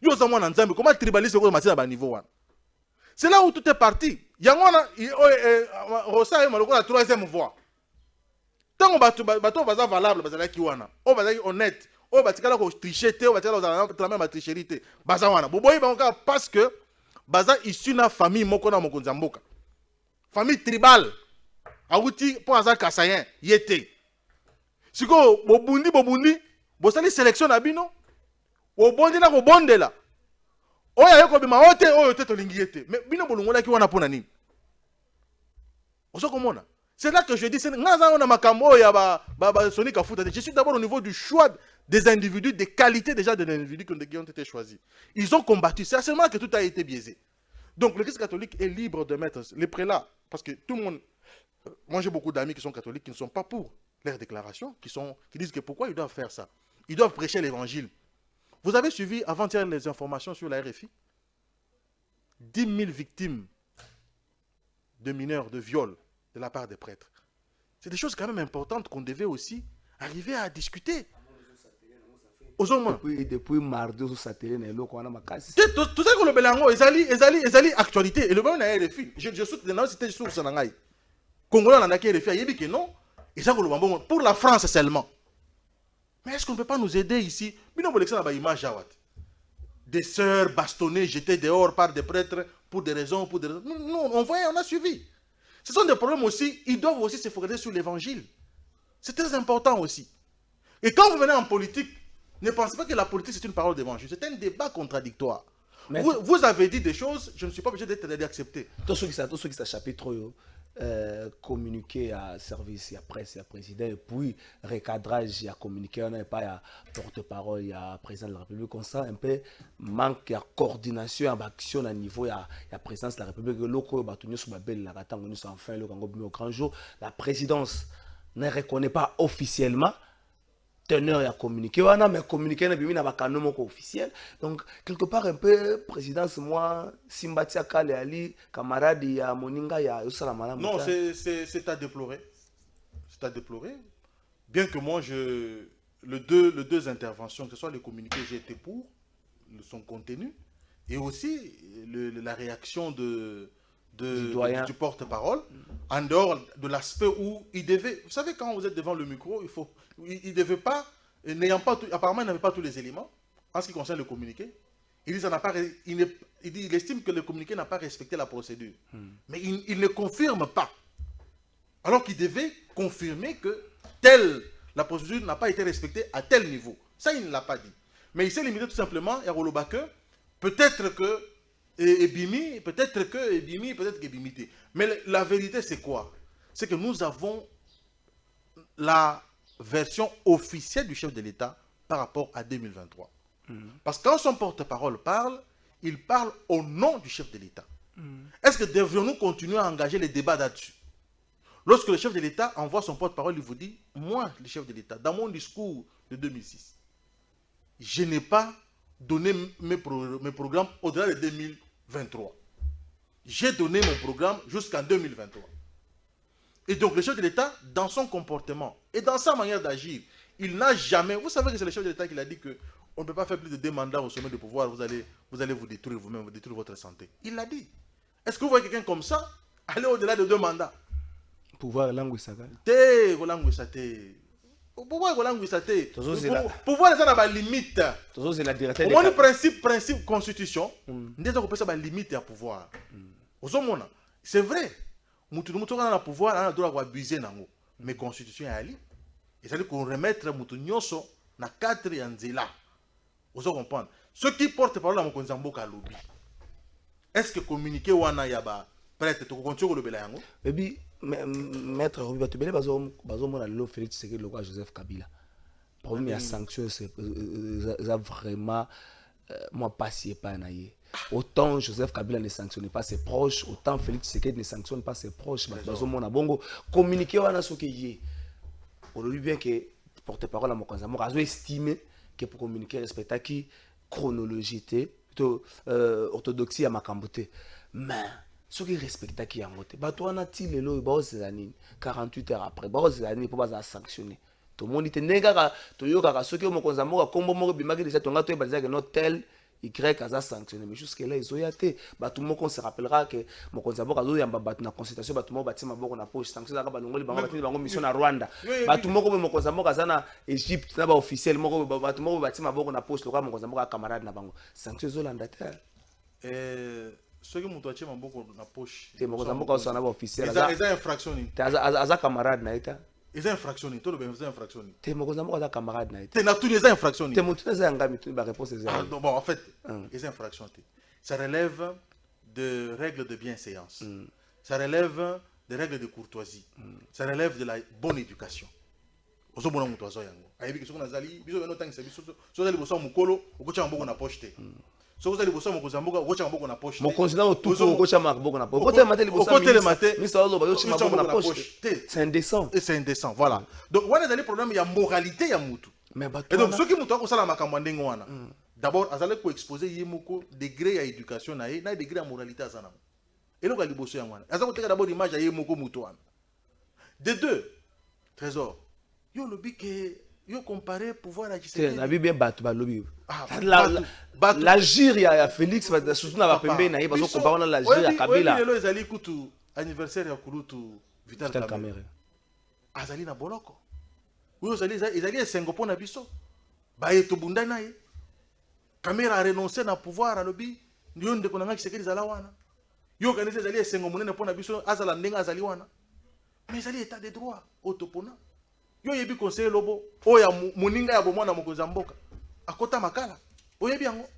Yo za mwana nzambe, comment tribalisme ko matina ba niveau wana. C'est là où tout est parti. Yangona Rosa est maloko la troisième voie. Tant bato baza valable bazala ki wana. O bazali honnête. O batikala ko tricher te, o batikala ko tramé ma tricherie te. Baza wana. Boboyi bangoka parce que baza issu na famille moko na mokonza mboka. Famille tribale. Awuti po aza kasayen yete. Siko bobundi bosali sélection na bino. Obondi na ko bondela. Oya yoko bima ote oyo te tolingi yete. Mais bino bolongola ki wana pona nini? Oso komona. C'est là que je dis, je suis d'abord au niveau du choix des individus, des qualités déjà des individus qui ont été choisis. Ils ont combattu. C'est à ce moment que tout a été biaisé. Donc l'Église catholique est libre de mettre les prélats, parce que tout le monde... Moi j'ai beaucoup d'amis qui sont catholiques qui ne sont pas pour leurs déclarations, qui disent que pourquoi ils doivent faire ça. Ils doivent prêcher l'évangile. Vous avez suivi avant-hier les informations sur la RFI? 10 000 victimes de mineurs, de viols, de la part des prêtres. C'est des choses quand même importantes qu'on devait aussi arriver à discuter. Depuis mardi, tout ça, tout ça que le Belango, ils actualité. Et le Belango n'a RFI. Je saute dans cette source. Congolais n'a pas RFI. Il dit que non. Et ça, pour la France seulement. Mais est-ce qu'on ne peut pas nous aider ici? Des sœurs bastonnées, jetées dehors par des prêtres pour des raisons. Non, on a suivi. Ce sont des problèmes aussi, ils doivent aussi se focaliser sur l'évangile. C'est très important aussi. Et quand vous venez en politique, ne pensez pas que la politique c'est une parole d'évangile. C'est un débat contradictoire. Vous avez dit des choses, je ne suis pas obligé d'accepter. Tout ce qui est chapitre communiquer à service, à presse, à président, et puis recadrage, à communiquer, on n'a pas à porte-parole, à président de la République, comme ça, un peu manque de coordination, d'action à niveau, à présidence de la République, enfin, au grand jour, la présidence ne reconnaît pas officiellement teneur à communiquer, mais communiquer n'a pas canon officiel. Donc, quelque part, un peu, présidence, moi, Simbatia Kale Ali, camarade, il y a Moninga, il y a Usalamana. Non, c'est à déplorer. C'est à déplorer. Bien que moi, les deux interventions, que ce soit le communiqué, j'ai été pour son contenu, et aussi la réaction du porte-parole, en dehors de l'aspect où il devait... Vous savez, quand vous êtes devant le micro, il ne devait pas, apparemment il n'avait pas tous les éléments en ce qui concerne le communiqué. Il estime que le communiqué n'a pas respecté la procédure. Mais il ne confirme pas. Alors qu'il devait confirmer que la procédure n'a pas été respectée à tel niveau. Ça, il ne l'a pas dit. Mais il s'est limité tout simplement à Rolobake. Peut-être que Ebimi, peut-être que Ebimi, peut-être que Ebimité. Mais la vérité, c'est quoi? C'est que nous avons la version officielle du chef de l'État par rapport à 2023. Parce que quand son porte-parole parle, il parle au nom du chef de l'État. Est-ce que devrions-nous continuer à engager les débats là-dessus? Lorsque le chef de l'État envoie son porte-parole, il vous dit, moi, le chef de l'État, dans mon discours de 2006, je n'ai pas donné mes programmes au-delà de 2023. J'ai donné mon programme jusqu'en 2023. Et donc le chef de l'État, dans son comportement et dans sa manière d'agir, il n'a jamais... Vous savez que c'est le chef de l'État qui a dit qu'on ne peut pas faire plus de 2 mandats au sommet du pouvoir, vous allez vous détruire vous-même, vous détruire votre santé. Il l'a dit. Est-ce que vous voyez quelqu'un comme ça aller au-delà de 2 mandats? Pouvoir langue ça. Pouvoir ça n'a limite. Au moins le principe constitution, nous avons ça limite à pouvoir. C'est vrai. Nous avons le pouvoir, on a le droit d'abuser nango. Mais constitution est allée. Et ça veut dire qu'on remettre Moutounyoso na 4 yanzela. Vous comprenez? Ceux qui portent parole à Mokonzambo Kalobi. Est-ce que communiquer wana yaba prête to continuer le belayango? Baby maître Robi Batubele bazo mona lo Félix Tshisekedi loko Joseph Kabila. Problème ya sanction c'est vraiment moi passé pas naïe. Autant Joseph Kabila ne sanctionne pas ses proches, autant Félix Tshisekedi ne sanctionne pas ses proches. Bazo mona bongo communiquer wana soki on dit bien que porte-parole à Mokonzambo a estimé que pour communiquer respecter qui chronologie orthodoxie à Makambote. Mais ce qui respecte qui a monté, bato wana ti lelo ba ozanini 48 heures après ba ozanini pour ba sanctionner. Tout le monde dit nega to yoka ka soki Mokonzambo ka kombo moko bimaki déjà tonga to ebaliza que no tel Y aza sanctionné mais jusque là ils ont été bato moko on se rappellera que mokonzi ya mboka azoyamba bato na consultation bato moko batie maboko na poche sanction ezalaka balongoli bango batindi bango mission na Rwanda bato moko boye mokonzi ya mboka aza na Égypte na baofficiel moko bato moko batie maboko na poche lokola mokonzi ya mboka camarade na bango sanction ezolanda te soki moto atie maboko na poche te mokonzi ya mboka osala na baofficiel eza infraction nini aza camarade na ye te eza infraction nini toloba eza infraction nini te mokonzi ya mboka aza camarade na ye te te na tuni eza infraction nini te motu eza yanga mituni baréponse eza bon en fait eza infraction te ça relève de règles de bienséance ça relève de règles de courtoisie ça relève de la bonne éducation ozomona moto azo yango ayebi ke soki nazali biso beno tangisa biso sozali boso mokolo okotia maboko na poche te soki ozali boso mokonzi ya mboka okotia maboko na poche te mokonzi na otuku okotia maboko na poche okotelema te liboso ministre oloba yotia maboko na poche c'est indécent c'est indécent voilà donc wana ezali problème ya moralité ya mutu et donc soki moto akosala makambo ndenge wana d'abord azali koexpose ye moko degré ya éducation na ye na degré ya moralité aza nango eloko ya liboso yango wana aza koteka d'abord image ya ye moko moto wana de deux trésor yo lobi ke yo comparé pouvoir ya Tshisekedi na bien bato balobi l'agir ya Félix surtout na bapembe na ye bazo comparé na l'agir ya Kabila lelo ezali kutu anniversaire ya kulutu Vital Kamerhe azali na boloko oyo ezali esengo mpo na biso baye tobunda na ye Kamerhe a renoncé na pouvoir alobi yo ndeko na nga Tshisekedi zala wana yo kanisa ezali esengo monene mpo na biso azala ndenge azali wana mais ezali état de droit otopona yo yebi conseiller lobo oya moninga ya bomwana mokonzi ya mboka akota makala oyebi yango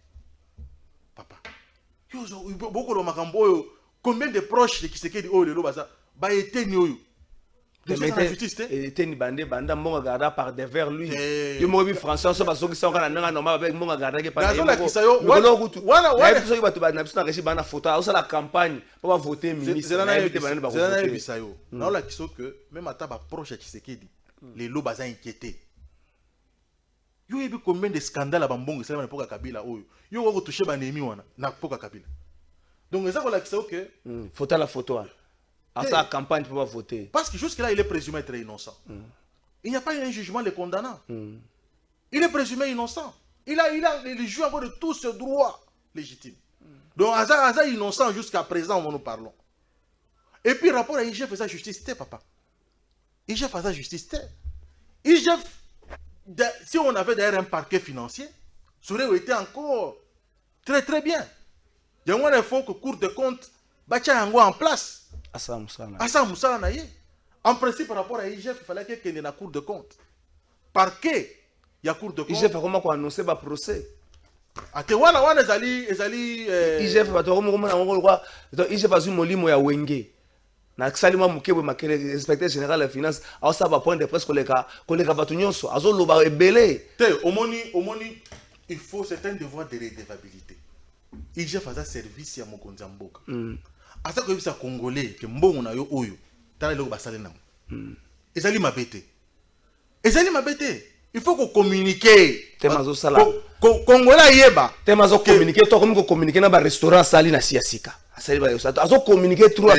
papa yo bokolo makambo oyo combien de proches de Tshisekedi oyo lelo baza ba eteni oyo eteni banda mbonga garda par devers lui yo mo bi français so basoki sa ngana nanga normal avec mbonga garda ke pa wana so bato ba na biso na régie bana photo au la campagne pour va voter ministre na éviter bana ba voter bisayo na ola kiso que même ata ba proche de Tshisekedi les lots baza inquiétés yo yebi combien de scandales ba mbongo sala na poka Kabila oyo yo ko toucher ba nemi wana na poka Kabila donc eza ko la kiso que photo la photo à sa campagne pour voter. Parce que jusque-là, il est présumé être innocent. Il n'y a pas eu un jugement le condamnant. Il est présumé innocent. Il joue encore de tous ses droits légitimes. Donc, Aza innocent jusqu'à présent, nous parlons. Et puis, rapport à IGF et sa justice, c'était papa. IGF et sa justice, c'était. IGF, si on avait d'ailleurs un parquet financier, ça aurait été encore très très bien. Il y a un faut que Cour de compte bâtisse en place. Asa Moussala na ye. En principe, par rapport à IGF, il fallait qu'il y ait une cour de compte. Parquet, il y a cour de compte. IGF a comment annoncer le procès. Ate wana ezali IGF va to comme na ngolo donc IGF a molimo ya wenge. Na salima mukebwe makele inspecteur général des finances a ça va point de presse koleka batu nyonso azo loba ebele. Te omoni il faut c'est un devoir de redevabilité. IGF a service ya mokonzi mboka. Asa ko yebisa congolais ke mbongo na yo oyo tala lelo basale nango ezali mabete il faut ko communiquer temazo sala congolais yeba temazo communiquer to comme ko communiquer na ba restaurant sali na siasika asali ba azo communiquer trop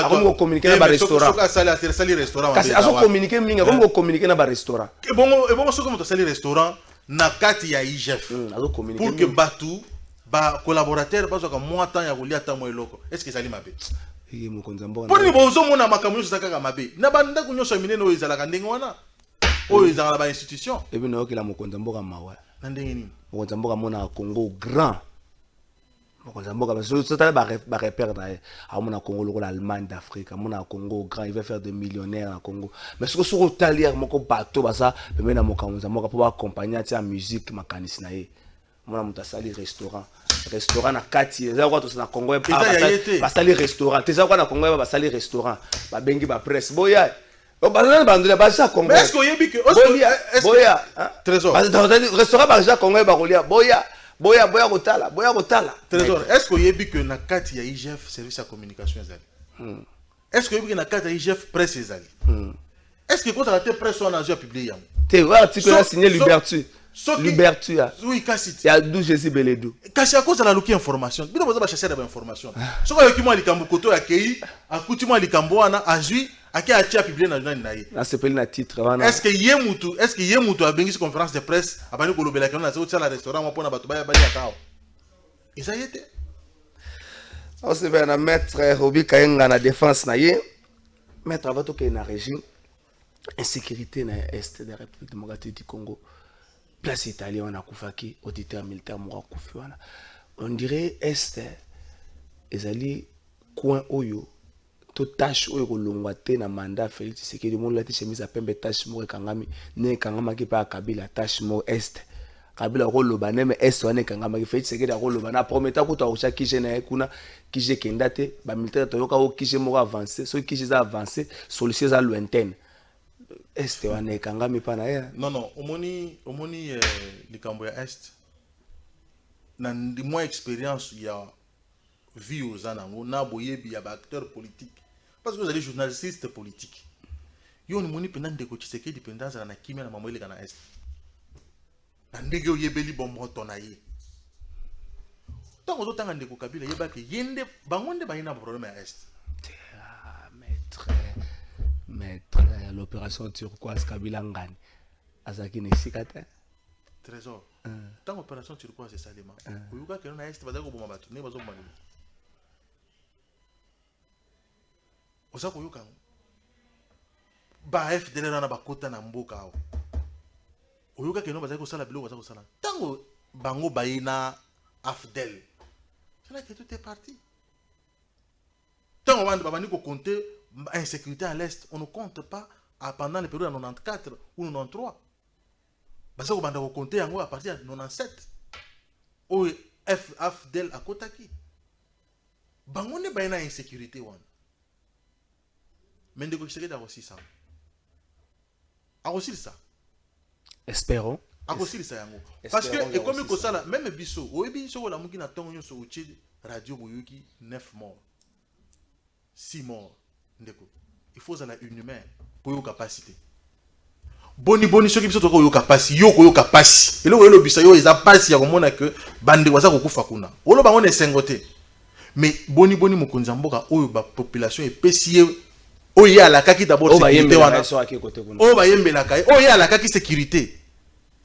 comme ko communiquer na ba restaurant sali restaurant kasi azo communiquer minga comme ko communiquer na ba restaurant e bongo soko moto sali restaurant na kati ya IGF azo communiquer pour que batu ba collaborateur bazo ka moi temps ya kolia ta moi loko est-ce que sali mabe ye mokonzi mboka poni bozo mona makamyo saka ka mabe na banda kunyoso minene oyo ezala ka ndenge wana oyo ezala ba institution et puis na okela mokonzi mboka mawa na ndenge nini mokonzi mboka mona Congo grand mokonzi mboka parce que ça ba repère na a mona Congo lokola Allemagne d'Afrique mona Congo grand il va faire des millionnaires en Congo mais ce que sur hôtelier moko bateau basa même na mokonzi mboka pour accompagner ta musique makanisi na ye mona mutasali restaurant na kati za kwa to na Congo ba sali restaurant teza kwa na Congo ba sali restaurant ba bengi ba presse boya o ba bandule ba sa Congo est-ce que yebi que boya trésor restaurant ba ja Congo ba kolia boya kotala trésor est-ce que yebi que na kati ya IGF service à communication ezali est-ce que yebi que na kati ya IGF presse ezali est-ce que quand la presse on a déjà publié yango te wa article a signé Liberté. Oui, kasi. Il y a 12 Jésus Beledou. Kasi à cause de la loki information. Bino boza ba chercher d'information. Soko yoki mo likambo koto ya kei, akuti mo likambo wana azui, aki a tia publier na journal na ye. Na sepeli na titre wana. Est-ce que Yemutu a bengi conférence de presse abani ko lobela kana na zo tia la restaurant mo pona bato ba ya kao. Et ça y était. On se fait un maître Robi Kayenga na défense na ye. Maître avant tout qu'il y a un régime. Insécurité na est de la République démocratique du Congo. Place italien on a koufaki auditeur militaire mora koufi wana. On dirait est ezali coin oyo to tâche oyo kolongwa te na mandat Félix Tshisekedi mon lati chemise a pembe tâche mo kangami ne kangama ki pa Kabila tâche mo est Kabila roloba ne mais est wana kangama ki Félix Tshisekedi roloba na prometa ko to cha kije na kuna kije kenda te ba militaire to yoka o kije mo avancer so kije za avancer solution za lointaine. Est wana kangami pa na ya Non non, omoni likambo ya est na ndi moi expérience ya vie aux anango na boyebi ya ba acteur politique parce que vous allez journaliste politique. Yo ni moni pendant ndeko Tshisekedi pendant za na kimia na mamwele kana est. Na ndege oyebeli bomboto na ye. Tango zo tanga ndeko Kabila yeba ke yende bangonde ba ina problème ya est. Maître, l'opération turquoise Kabila Ngani. Azaki Nesikata. Trésor. Tant l'opération turquoise c'est Salema. Oyuka ke na est bazako boma batu ne bazo mangulu. Osako yoka. Ba FDL na bakota na mboka awo. Oyuka ke no bazako sala bilo bazako sala. Tango bango bayina AFDEL. C'est là que tout est parti. Tant on va pas compter insécurité à l'est, on ne compte pas pendant les périodes de 94 ou 93. Parce qu'on va compter à partir de 97. Où AFDEL à Kotaki. On est bien insécurité. Mais on est aussi ça. Aussi ça. Espérons. Aussi ça. Parce que, et comme ça, même Bisso, la mouki na tongo sur radio Bouyuki, 9 morts. 6 morts. Il faut aller inhumain pour your capacité. Boni ceux qui sont au capacité, yo capacité. Et le bisa yo eza pasi ya komona que bande waza kokufa kuna. Olo bango ne sengote. Mais boni mokonza mboka oyo ba population epesi oyo ala kaki d'abord sécurité wana. O ba yembela kai. Oyo ala kaki sécurité.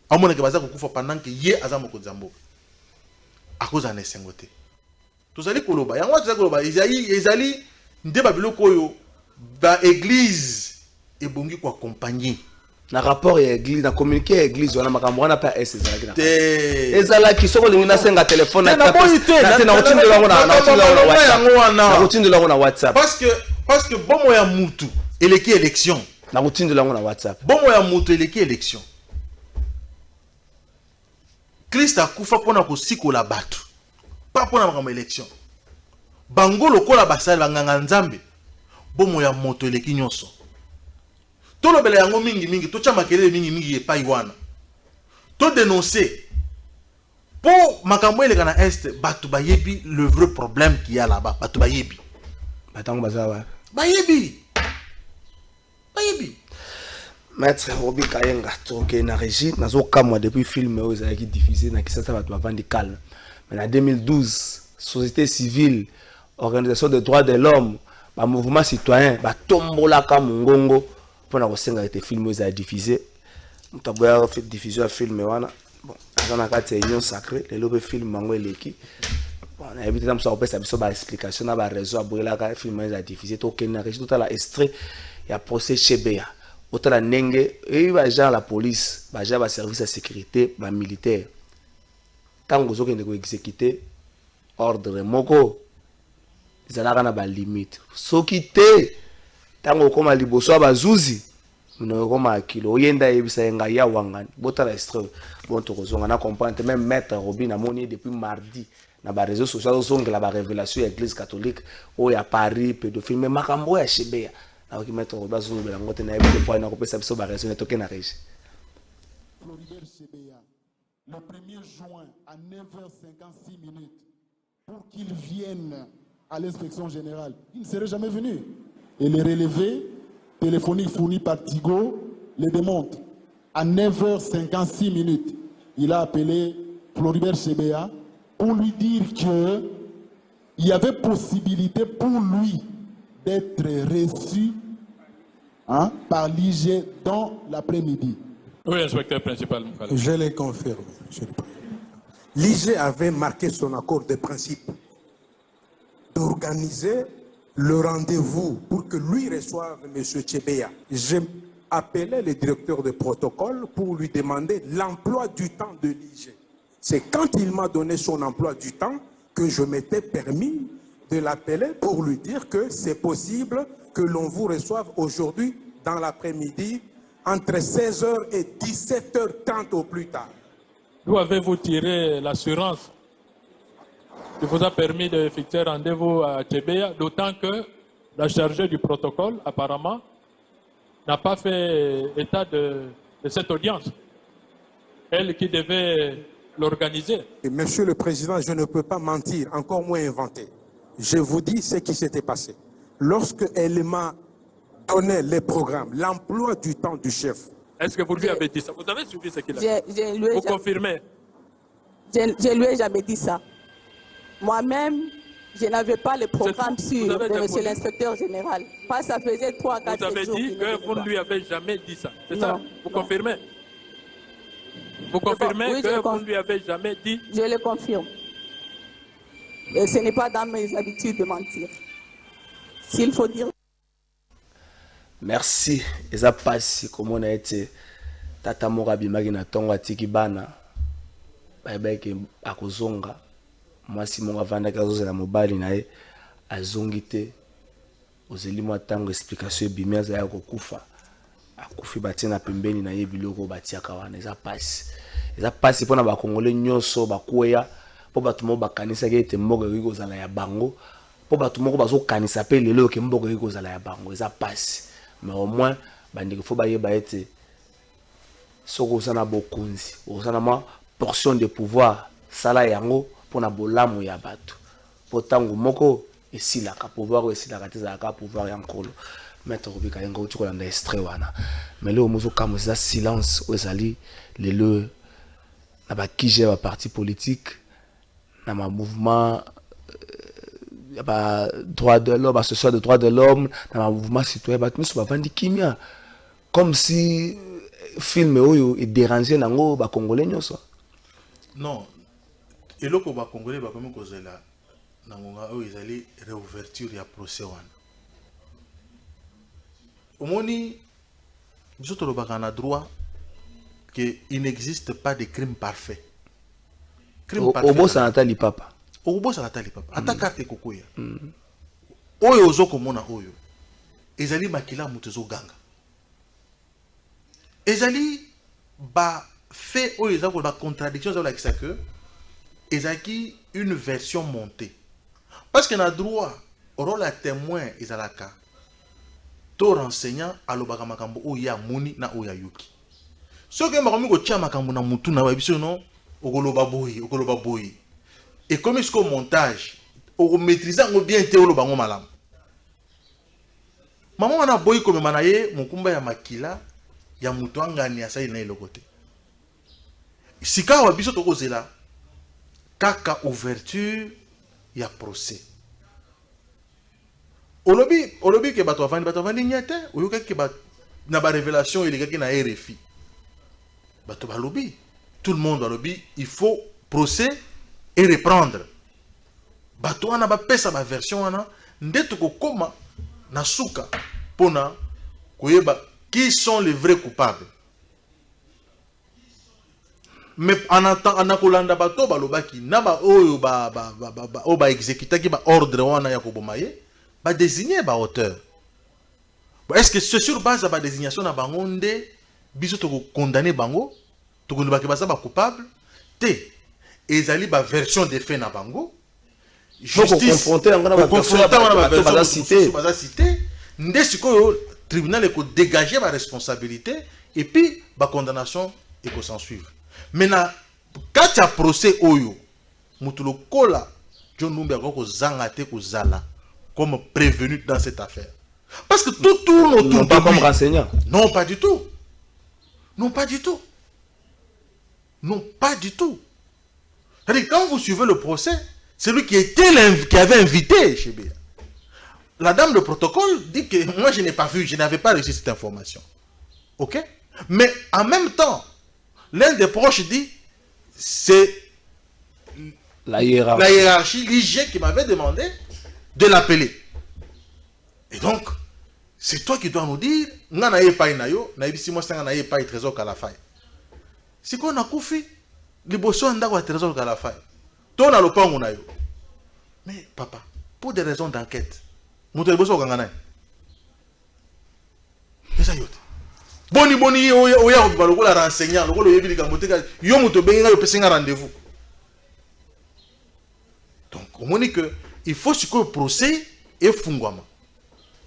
Amona ke baza kokufa pendant que ye aza mokonza mboka. A cause ne sengote. Tozali koloba. Yango tozali koloba ezali nde babiloko oyo ba église ebongi ko accompagner na rapport ya église na communiqué ya église wana makambo wana pa ezalaki na ezalaki soko lingi na senga téléphone na routine na WhatsApp parce que bomo ya mutu eleki élection na routine na WhatsApp bomo ya mutu eleki élection Christ akufa pona ko sikola batu pa pona makambo élection bango lokola basali banganga nzambe bomo ya moto eleki nyonso to lobela yango mingi to chama kelele mingi epai wana to dénoncer pour makambo eleka na est batu bayebi le vrai problème qu'il y a là-bas batu bayebi batango bazawa bayebi Maître Robi Kayenga toke na régie nazo kamwa depuis film oyo ezalaki diffusé na kisasa batu bavandi calme mais en 2012 société civile organisation des droits de l'homme ba mouvement citoyen ba tombolaka mongongo pona ko senga été film oyo diffusé mutaboya fait diffusion film wana bon azana kati union sacrée le lobe film mango eleki bon na habité tam so pesa biso ba explication na ba raison aboyela ka film oyo diffusé to ken na régie tout la extrait ya procès Chebeya otala nenge et ba genre la police ba genre ba service de sécurité ba militaire tango zo kende ko exécuter ordre moko zalaka na ba limite soki te tango koma liboso bazuzi no koma kilo oyenda yebisa nga ya wangani botala extrait bon to kozonga na comprendre même maître Robin a moni depuis mardi na ba réseaux sociaux zongela ba révélation ya église catholique o ya Paris pédophile mais makambo ya Chebeya na ki maître Robin zongela ngote na yebisa point na ko pesa biso ba raison na toke na régie Floribert Chebeya le 1er juin à 9h56 pour qu'il vienne à l'inspection générale. Il ne serait jamais venu. Et les relevés téléphoniques fournis par Tigo le démontrent. À 9h56, il a appelé Floribert Chebeya pour lui dire qu'il y avait possibilité pour lui d'être reçu par l'IG dans l'après-midi. Oui, inspecteur principal. Je l'ai confirmé. l'IG avait marqué son accord de principe d'organiser le rendez-vous pour que lui reçoive M. Tchebeya. J'ai appelé le directeur de protocole pour lui demander l'emploi du temps de l'IG. C'est quand il m'a donné son emploi du temps que je m'étais permis de l'appeler pour lui dire que c'est possible que l'on vous reçoive aujourd'hui dans l'après-midi entre 16h et 17h30 au plus tard. D'où avez-vous tiré l'assurance qui vous a permis d'effectuer un rendez-vous à Tchebeya, d'autant que la chargée du protocole, apparemment, n'a pas fait état de cette audience. Elle qui devait l'organiser. Et Monsieur le Président, je ne peux pas mentir, encore moins inventer. Je vous dis ce qui s'était passé. Lorsque elle m'a donné les programmes, l'emploi du temps du chef. Est-ce que vous lui avez dit ça? Vous avez suivi ce qu'il a dit? Vous confirmez? Je lui ai jamais dit ça. Moi-même, je n'avais pas le programme sur de monsieur l'inspecteur général. Pas ça faisait 3-4 jours. Vous avez dit que vous ne lui avez jamais dit ça. C'est ça? Vous confirmez? Vous confirmez que vous ne lui avez jamais dit? Je le confirme. Et ce n'est pas dans mes habitudes de mentir. S'il faut dire. Merci. Et ça passe comme on a été. Tata Morabi Magina Tonga Tiki Bana. Baibeke Akozonga. Moi, si mon avant de la mobile, nae azongite. Ozeli moi tango explication bimia za yako kufa. Akufi batia na pembeni na ye biloko batia kawana. Ça passe pour na ba Congolais nyonso bakuya. Po batu mo bakanisa ke ete mboka yiko zala ya bango. Po batu moko bazo kanisa pe lelo ke mboka yiko zala ya bango. Ça passe. Mais au moins bandi faut ba yeba ete soko sana bokunzi. Osana ma portion de pouvoir sala yango pour na bolamu ya batu. Potango moko esilaka pouvoir esilaka tezaka pouvoir ya nkolo. Maître Robika yenga utiko landa extrait wana. Mais le mozo kamo za silence ozali lelo na ba kije ba parti politique na ma mouvement ba droit de l'homme, association de droits de l'homme, na ma mouvement citoyen ba miso ba vandi kimia comme si film oyo e déranger nango ba congolais nyonso. Non. Et là, les Congolais ont comme cause-là, ils allaient réouverture ya procès wana. Au moins, nous avons droit qu'il n'existe pas de crime parfait. Au bout, ça n'a pas papa. Au bout, ça n'a pas papa. Ata carte kokoya. Oyo ozoko mona oyo. Ezali makila mutezo ganga. Ezali ba fait oyo ezako ba contradiction za la que ezaki une version montée. Parce qu'on a droit au rôle à témoin ezalaka. To renseignant alobaka makambo oya muni na oya yuki. Ce que makomi ko tia makambo na mutu na biso non okoloba boyi. Et comme est-ce qu'au montage au maîtriser bien te oloba ngo malamu. Maman wana boyi comme manaye mukumba ya makila ya mutu angani ya sai na ilokote. Sika wa biso to kozela kaka ouverture ya procès. Olobi ke bato avandi nyate oyoka ke ba na ba révélation il y a na RFI. Bato balobi tout le monde balobi il faut procès et reprendre. Bato wana ba pesa ba version wana ndeto ko koma na suka pona koyeba qui sont les vrais coupables. Mais en attendant kolanda bato balobaki na ba oyo ba exécuter ki ba ordre wana ya kobomaye ba désigner ba auteur. Est-ce que c'est sur base de ba désignation na bangonde biso to condamner bango to ko baki ba sa ba coupable te ezali ba version des faits na bango justice confronter ngana ba cité ndé sikoyo tribunal ko dégager ba responsabilité et puis ba condamnation et ko s'en suivre. Maintenant, quand tu as procès oyo, mutulo kola, John Numbi a zangate ko zala comme prévenu dans cette affaire. Parce que tout tourne autour non, pas comme renseignant. Non, pas du tout. Non, pas du tout. Non, pas du tout. C'est-à-dire, quand vous suivez le procès, c'est lui qui avait invité chez Béa. La dame de protocole dit que moi je n'ai pas vu, je n'avais pas reçu cette information. Ok? Mais en même temps, l'un des proches dit, c'est La hiérarchie. La hiérarchie, l'IG qui m'avait demandé de l'appeler. Et donc, c'est toi qui dois nous dire, nga na ye pai na yo, na ibisi mo sanga na ye pai trésor Kalafay. C'est quoi na kufi? Liboso ndako ya trésor Kalafay. To na lopango na yo. Mais papa, pour des raisons d'enquête, muto liboso kanga na. Eza yote. Boni oya ko balokola renseigner, lokolo yebi likambo te ka yo muto benga yo pesenga rendez-vous. Donc, on dit que il faut ce que le procès est fungwama.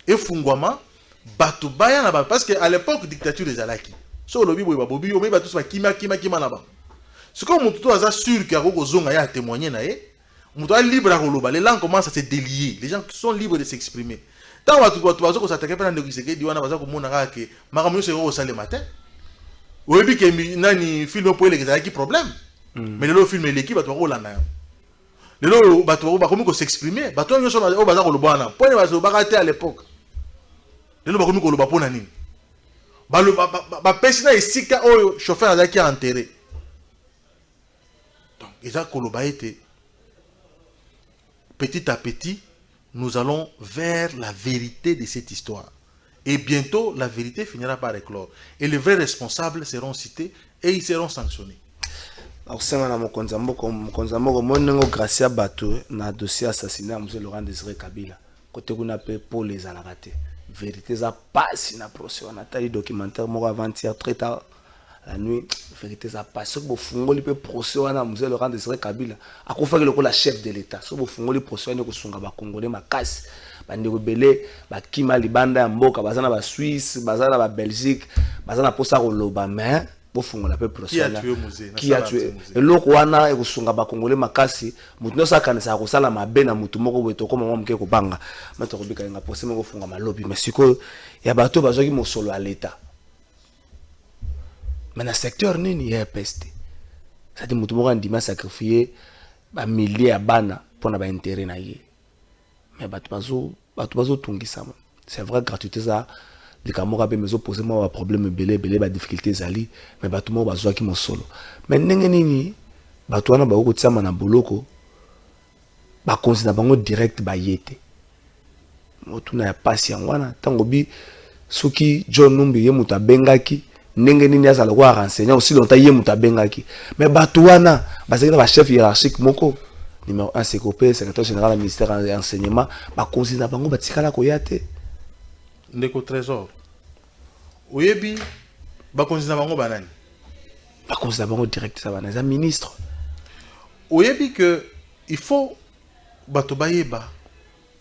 Et fungwama, batubaya na ba parce que à l'époque dictature des alaki. So lobi boy babobi yo me ba tous ba kima na ba. Ce que mon tout a sûr que ko zonga ya témoigner na ye, mon doit libre à koloba. Les langues commencent à se délier. Les gens sont libres de s'exprimer. Tant watu bazo ko s'attaquer pendant que c'est diwana baza ko mona ka ke makamu se ko sale matin. Oyebi ke nani film pour les alaki problème. Mais le film l'équipe bato ko landa. Lelo bato ba komi ko s'exprimer, bato nyoso ba baza ko lobana. Pone bazo ba raté à l'époque. Lelo ba komi ko loba pona nini. Ba pesina isika oyo chauffeur azaki enterré. Donc eza ko loba été petit à petit nous allons vers la vérité de cette histoire. Et bientôt la vérité finira par éclore et les vrais responsables seront cités et ils seront sanctionnés. Alors, c'est un Mokonzambo, mon Gracia Bato, na dossier assassiné à M. Laurent Désiré Kabila. Côté qu'on appelle pour les alaratés. Vérité, ça passe, na procès. On a tali documentaire, moi avant-hier, très tard, la nuit. Vérité, ça passe. Ce que vous fungoli peut procès, on a M. Laurent Désiré Kabila. À quoi faire le chef de l'État. Ce que vous fungoli procès, on a sunga ba Congolais, ma casse. Bandi rebelle, ba Kima Libanda, Mboka, bazana ba Suisse, bazana ba Belgique, bazana posa koloba, mais. Qui a tué Mouzé? Qui a tué? Et l'autre wana et kusunga ba Congolais makasi, mutu sa kanisa ko sala mabe na mutu moko weto ko mama mke ko banga. Mato ko bika nga posé moko funga malobi, mais siko ya bato bazoki mosolo à l'état. Mais na secteur nini ya peste. Ça dit mutu moko ndima sacrifier ba milliers ya bana pona ba intérêt na ye. Mais bato bazo tungisa. C'est vrai gratuité ça. Les camarades me ont posé moi problème belé ba difficulté zali mais bato mo bazwa ki mosolo mais ndenge nini bato wana ba ko tsama na boloko ba considère bango direct ba yete motuna ya pasi wana tango bi soki John Numbi ye muta bengaki ndenge nini azala ko renseigner aussi longtemps ye muta bengaki mais bato wana bazaki ba chef hiérarchique moko numéro 1 Sekopé secrétaire général du ministère de l'enseignement ba considère bango ba tikala ko yate ndeko trésor oyebi bakonzi na bango banani bakonzi na bango direct ça bana za ministre oyebi que il faut bato bayeba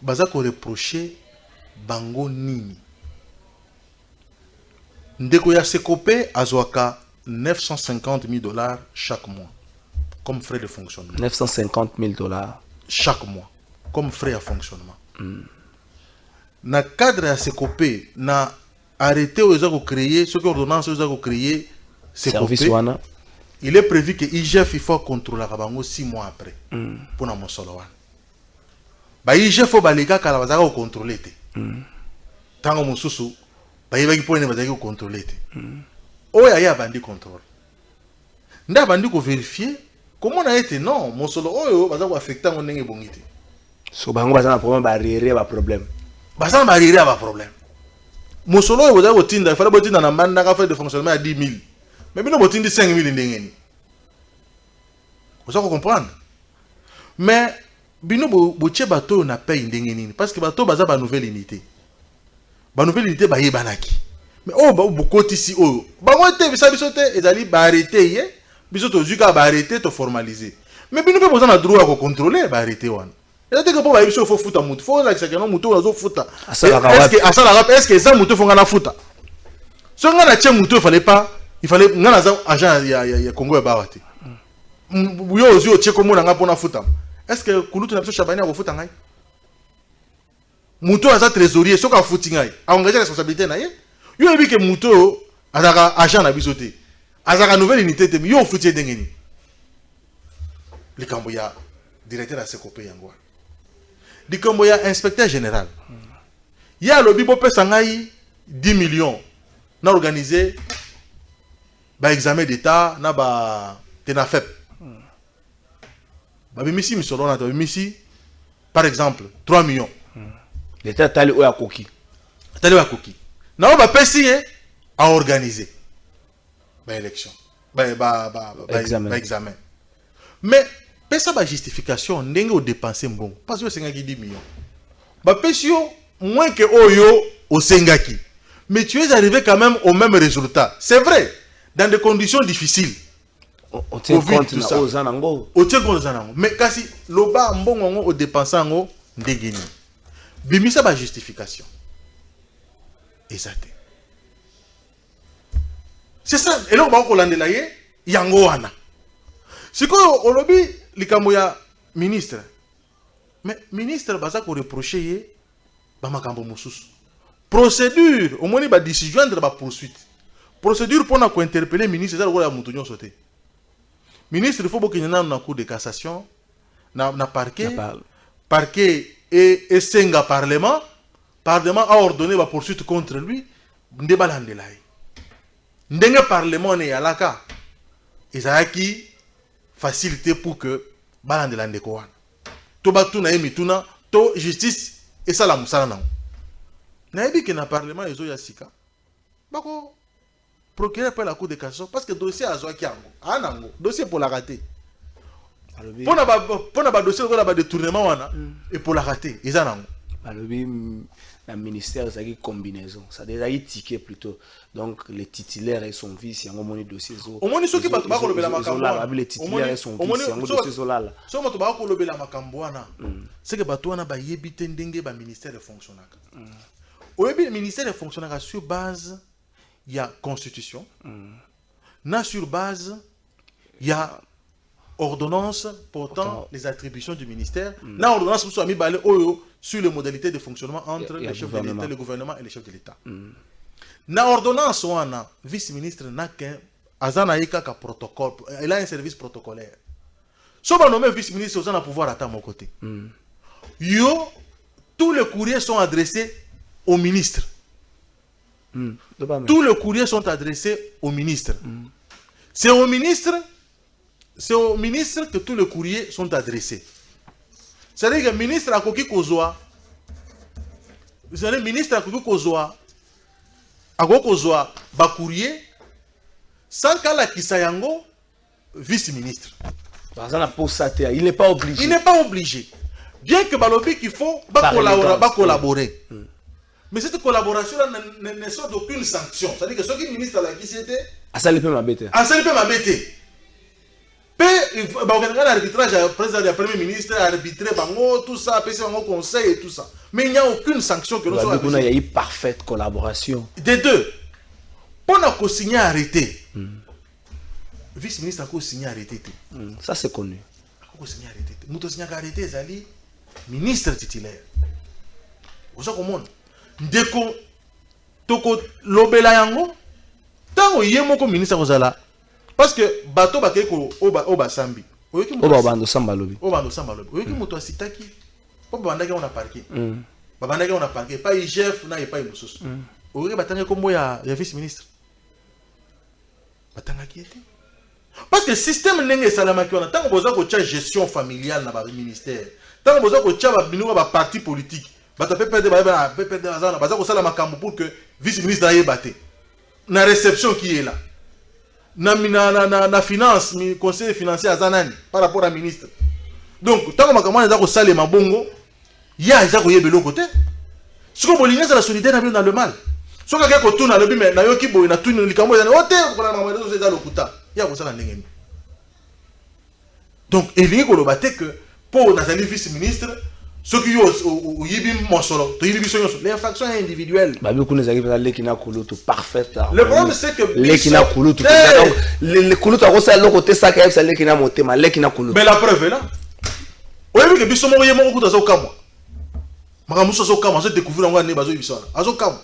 baza ko reprocher bango nini ndeko ya Sekopé azwaka $950,000 chaque mois comme frais de fonctionnement. $950,000 chaque mois comme frais de fonctionnement. Na cadre ya Sekopé na arrêté aux gens créer ce que ordonnance aux gens créer service wana il est prévu que IGF il faut contrôler bango 6 mois après pour na mosolo wana ba IGF faut balika kala bazaka ko contrôler te tango mosusu ba yeba ki pone bazaka ko contrôler te oya ya bandi contrôle nda bandi ko vérifier comment na été non mosolo oyo bazaka ko affecter ngo ndenge bongite so bango bazana problème ba arrière ba problème bazana ba arrière ba problème Mosolo vous avez botinda, il fallait botinda na manda ka fait de fonctionnement à 10 000. Mais bino botindi 5 000 ndengeni. Vous allez comprendre. Mais bino boche bateau na paye ndengeni parce que bateau baza ba nouvelle unité. Ba nouvelle unité ba yebanaki. Mais oh ba bokoti si oh. Ba ngote bisa bisote ezali ba arrêter ye, bisoto zuka ba arrêter to formaliser. Mais bino pe boza na droit ko contrôler ba arrêter wana. C'est-à-dire que pour il faut foutre mutu, faut la que non mutu ozo futa. Est-ce que ça mutu faut ngana futa? So ngana tche mutu il fallait ngana za agent ya Congo ba wati. Yo ozo tche komo nga pona futa. Est-ce que kulutu na biso Chabani a futa ngai? Mutu aza trésorier so ka futi ngai. A engager responsabilité na ye. Yo ebi que mutu azaka agent na biso te. Azaka nouvelle unité te yo futi dengeni. Likambo ya directeur à Sekopé yango. Di comme ya inspecteur général. Il y a le bibo pesangai 10 millions. Na organisé ba examen d'état na ba tenafep. babimisi misolo na babimisi par exemple 3 millions. L'état tali oya koki. Tali oya koki. Na ba pesi a organiser ba élection. Ba examen. Mais pesa ba justification ndenge o dépenser mbongo parce que sengaki 10 millions. Ba pesi yo moins que oyo o sengaki. Mais tu es arrivé quand même au même résultat. C'est vrai dans des conditions difficiles. On tient compte na ozanango. On tient compte ozanango. Mais kasi loba mbongo ngo o dépenser ngo ndengeni. Bimisa ba justification. Exact. C'est ça. Et là, on va regarder là, yango wana. C'est quoi, on lobby, likambo ya ministre. Mais ministre, baza ko reprocher ba makambo mususu. Procédure, au moins ba décision de ba poursuite. Procédure pour na ko interpeller ministre, ça la mutu nyo sauter. Ministre, il faut beaucoup qu'il y ait na cour de cassation, na parquet, parquet et senga parlement. Parlement a ordonné la poursuite contre lui. Ndebalandelaï. Ndenge parlement ne yalaka. Ezaki facilité pour que balandelande ko wana. To batuna emituna to justice et ça la musala nango. Na yebi que na parlement ezo ya sika. Bako procureur pour la cour de cassation parce que dossier azwaki yango. Anango dossier pour la rater. Pour na ba dossier ko na ba détournement wana et pour la rater. Ezanango. Alobi le ministère c'est une combinaison, ça déjà un ticket plutôt. Donc les titulaires et son vice, il y a un moni dossier zo. Au moni soki bato ba ko lobela makambo. Les titulaires et son vice, il y a un dossier zo là. So bato ba ko lobela makambo wana. C'est que bato wana ba yebite ndenge ba ministère fonctionnaka. Au yebi ministère fonctionnaka sur base il y a constitution. Na sur base il y a ordonnance portant les attributions du ministère. Na ordonnance sur ami balé oyo sur les modalités de fonctionnement entre les chefs de l'État, le gouvernement et les chefs de l'État. Na ordonnance wana vice-ministre n'a qu'un azana yika ka protocole, il a un service protocolaire. So ba nommé vice-ministre aux a pouvoir à mon côté. Yo tous les courriers sont adressés au ministre. Tous les courriers sont adressés au ministre. C'est au ministre que tous les courriers sont adressés. C'est-à-dire que le ministre a koki kozwa. C'est-à-dire que le ministre a koki kozwa. A koki kozwa ba courrier sans kala kisayango vice-ministre. Il n'est pas obligé. Il n'est pas obligé. Bien que balobi qu'il faut collaborer. Mais cette collaboration ne sort d'aucune sanction. C'est-à-dire que ce qui ministre a la qui c'était. Ça lui peut m'embêter. Ça lui peut m'embêter. L'arbitrage, le président du Premier ministre a arbitré tout ça, a conseil et tout ça. Mais il n'y a aucune sanction que nous soit. Il y a eu parfaite collaboration. Des deux. Pour nous signer arrêté. Vice-ministre a signé arrêté. Ça c'est connu. A signé arrêté. Nous signé arrêté, Zali, ministre titulaire. Vous savez comment? Deko, toko lobela yango. Tant que yemoko ministre kozala. Parce que bateau bakeko oba sambi. Oba bando samba lobi. Oba bando samba lobi. Oyoki moto asitaki. Po bandaki on a parqué. Babandaki on a parqué. Pas IGF na pas mususu. Oyoki batanga kombo ya vice ministre. Batanga qui était. Parce que le système nenge salama ki on tant boza ko tia gestion familiale na ba ministère. Tant boza ko tia ba binu ba parti politique. Bata peut perdre azana baza ko sala makambo pour que vice ministre aye baté. Na réception qui est là. Na finance, conseil financier à Zanani par rapport à ministre. Donc, tant que makamana za ko sale mabongo, ya za ko yebelo côté. Ce que bolinga c'est la solidarité dans le mal. Ce que ko tuna le bime na yoki boy na tuni likambo ya ote ko na mamado zo za lokuta. Ya ko sala ndenge. Donc, elingi ko lo baté que pour Nathalie vice ministre ceux qui ont les infractions individuelles. Le problème c'est que mais la preuve est là. Vous avez vu que Bissomo est mort au Kamo. Maramuso Sokamo, j'ai découvert un bazo Bisson. Azokamo.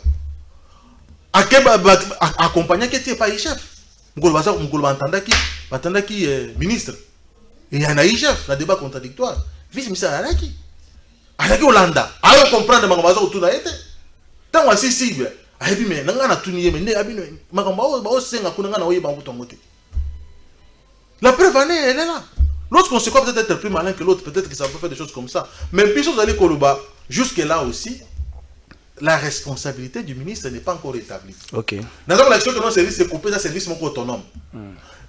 Accompagné qui était pas chef. Mugolbaza Mugolbantandaki ministre. Et il y a un chef, la débat contradictoire. Vice-ministre Alaki. Alaki Hollanda, alors comprendre makambo za kutuna ete. Tango asisi be, ayebi me nanga na tuni yeme nde abino makambo ba osenga kuna ngana oyeba nguto ngote. La preuve elle est là. Lorsqu'on se croit peut-être être plus malin que l'autre, peut-être que ça peut faire des choses comme ça. Mais puis, jusque-là aussi, la responsabilité du ministre n'est pas encore établie. Ok. Dans la question que notre service est coupé, c'est un service autonome.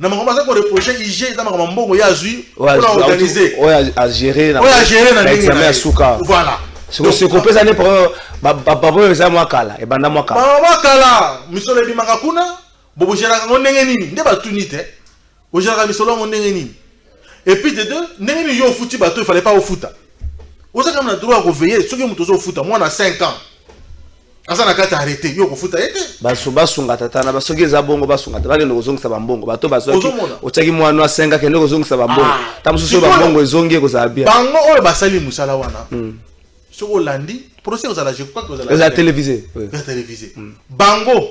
Dans ma commence à reprocher IG, dans ma commence à Zui, pour organiser. À gérer. À gérer dans l'examen à Souka. Voilà. C'est coupé, ça n'est pas. Papa, c'est moi Kala. Et Banda moi Kala. Moi Kala, Monsieur Lebi Makakuna, Bobo Gérard, on n'est ni. N'est pas tout ni. Au Gérard Misolo, on n'est ni. Et puis de deux, n'est ni au foutu bateau, il fallait pas au foot. Vous avez le droit de veiller, ceux qui ont au foot, moi on a 5 ans. Asa na kata arrêté yo ko futa ete basunga tata na basoki za bongo basunga tata bale nozongisa bambongo bato basoki otaki mwana 5 ke nozongisa bambongo tamususu bambongo ezongi ko zabia bango oyo basali musala wana soko landi procès aux ala je crois que aux ala télévisé bango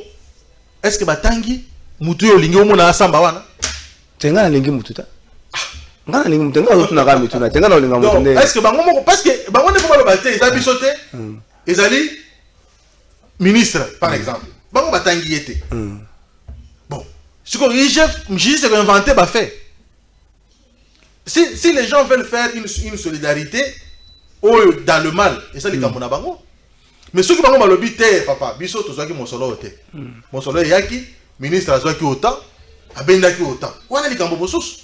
est-ce que batangi mutu yo lingi omona asamba wana tenga na lingi mutu ta ngana lingi mutu ngana tuna ka mutu na tenga na linga mutu est-ce que bango moko parce que bango ne faut pas le battre ils habitent sauter ezali ministre, par exemple. Bon, batangi était. Bon. Ce qu'on dit, c'est qu'inventer, bah fait. Si les gens veulent faire une solidarité, dans le mal, et ça, les Camerounais bango. Mais ceux qui bango malobi te, papa, biso to zwaki mon solo te. Mon solo yaki, ministre zwaki autant, abendaki autant. Voilà les Camerounais sous.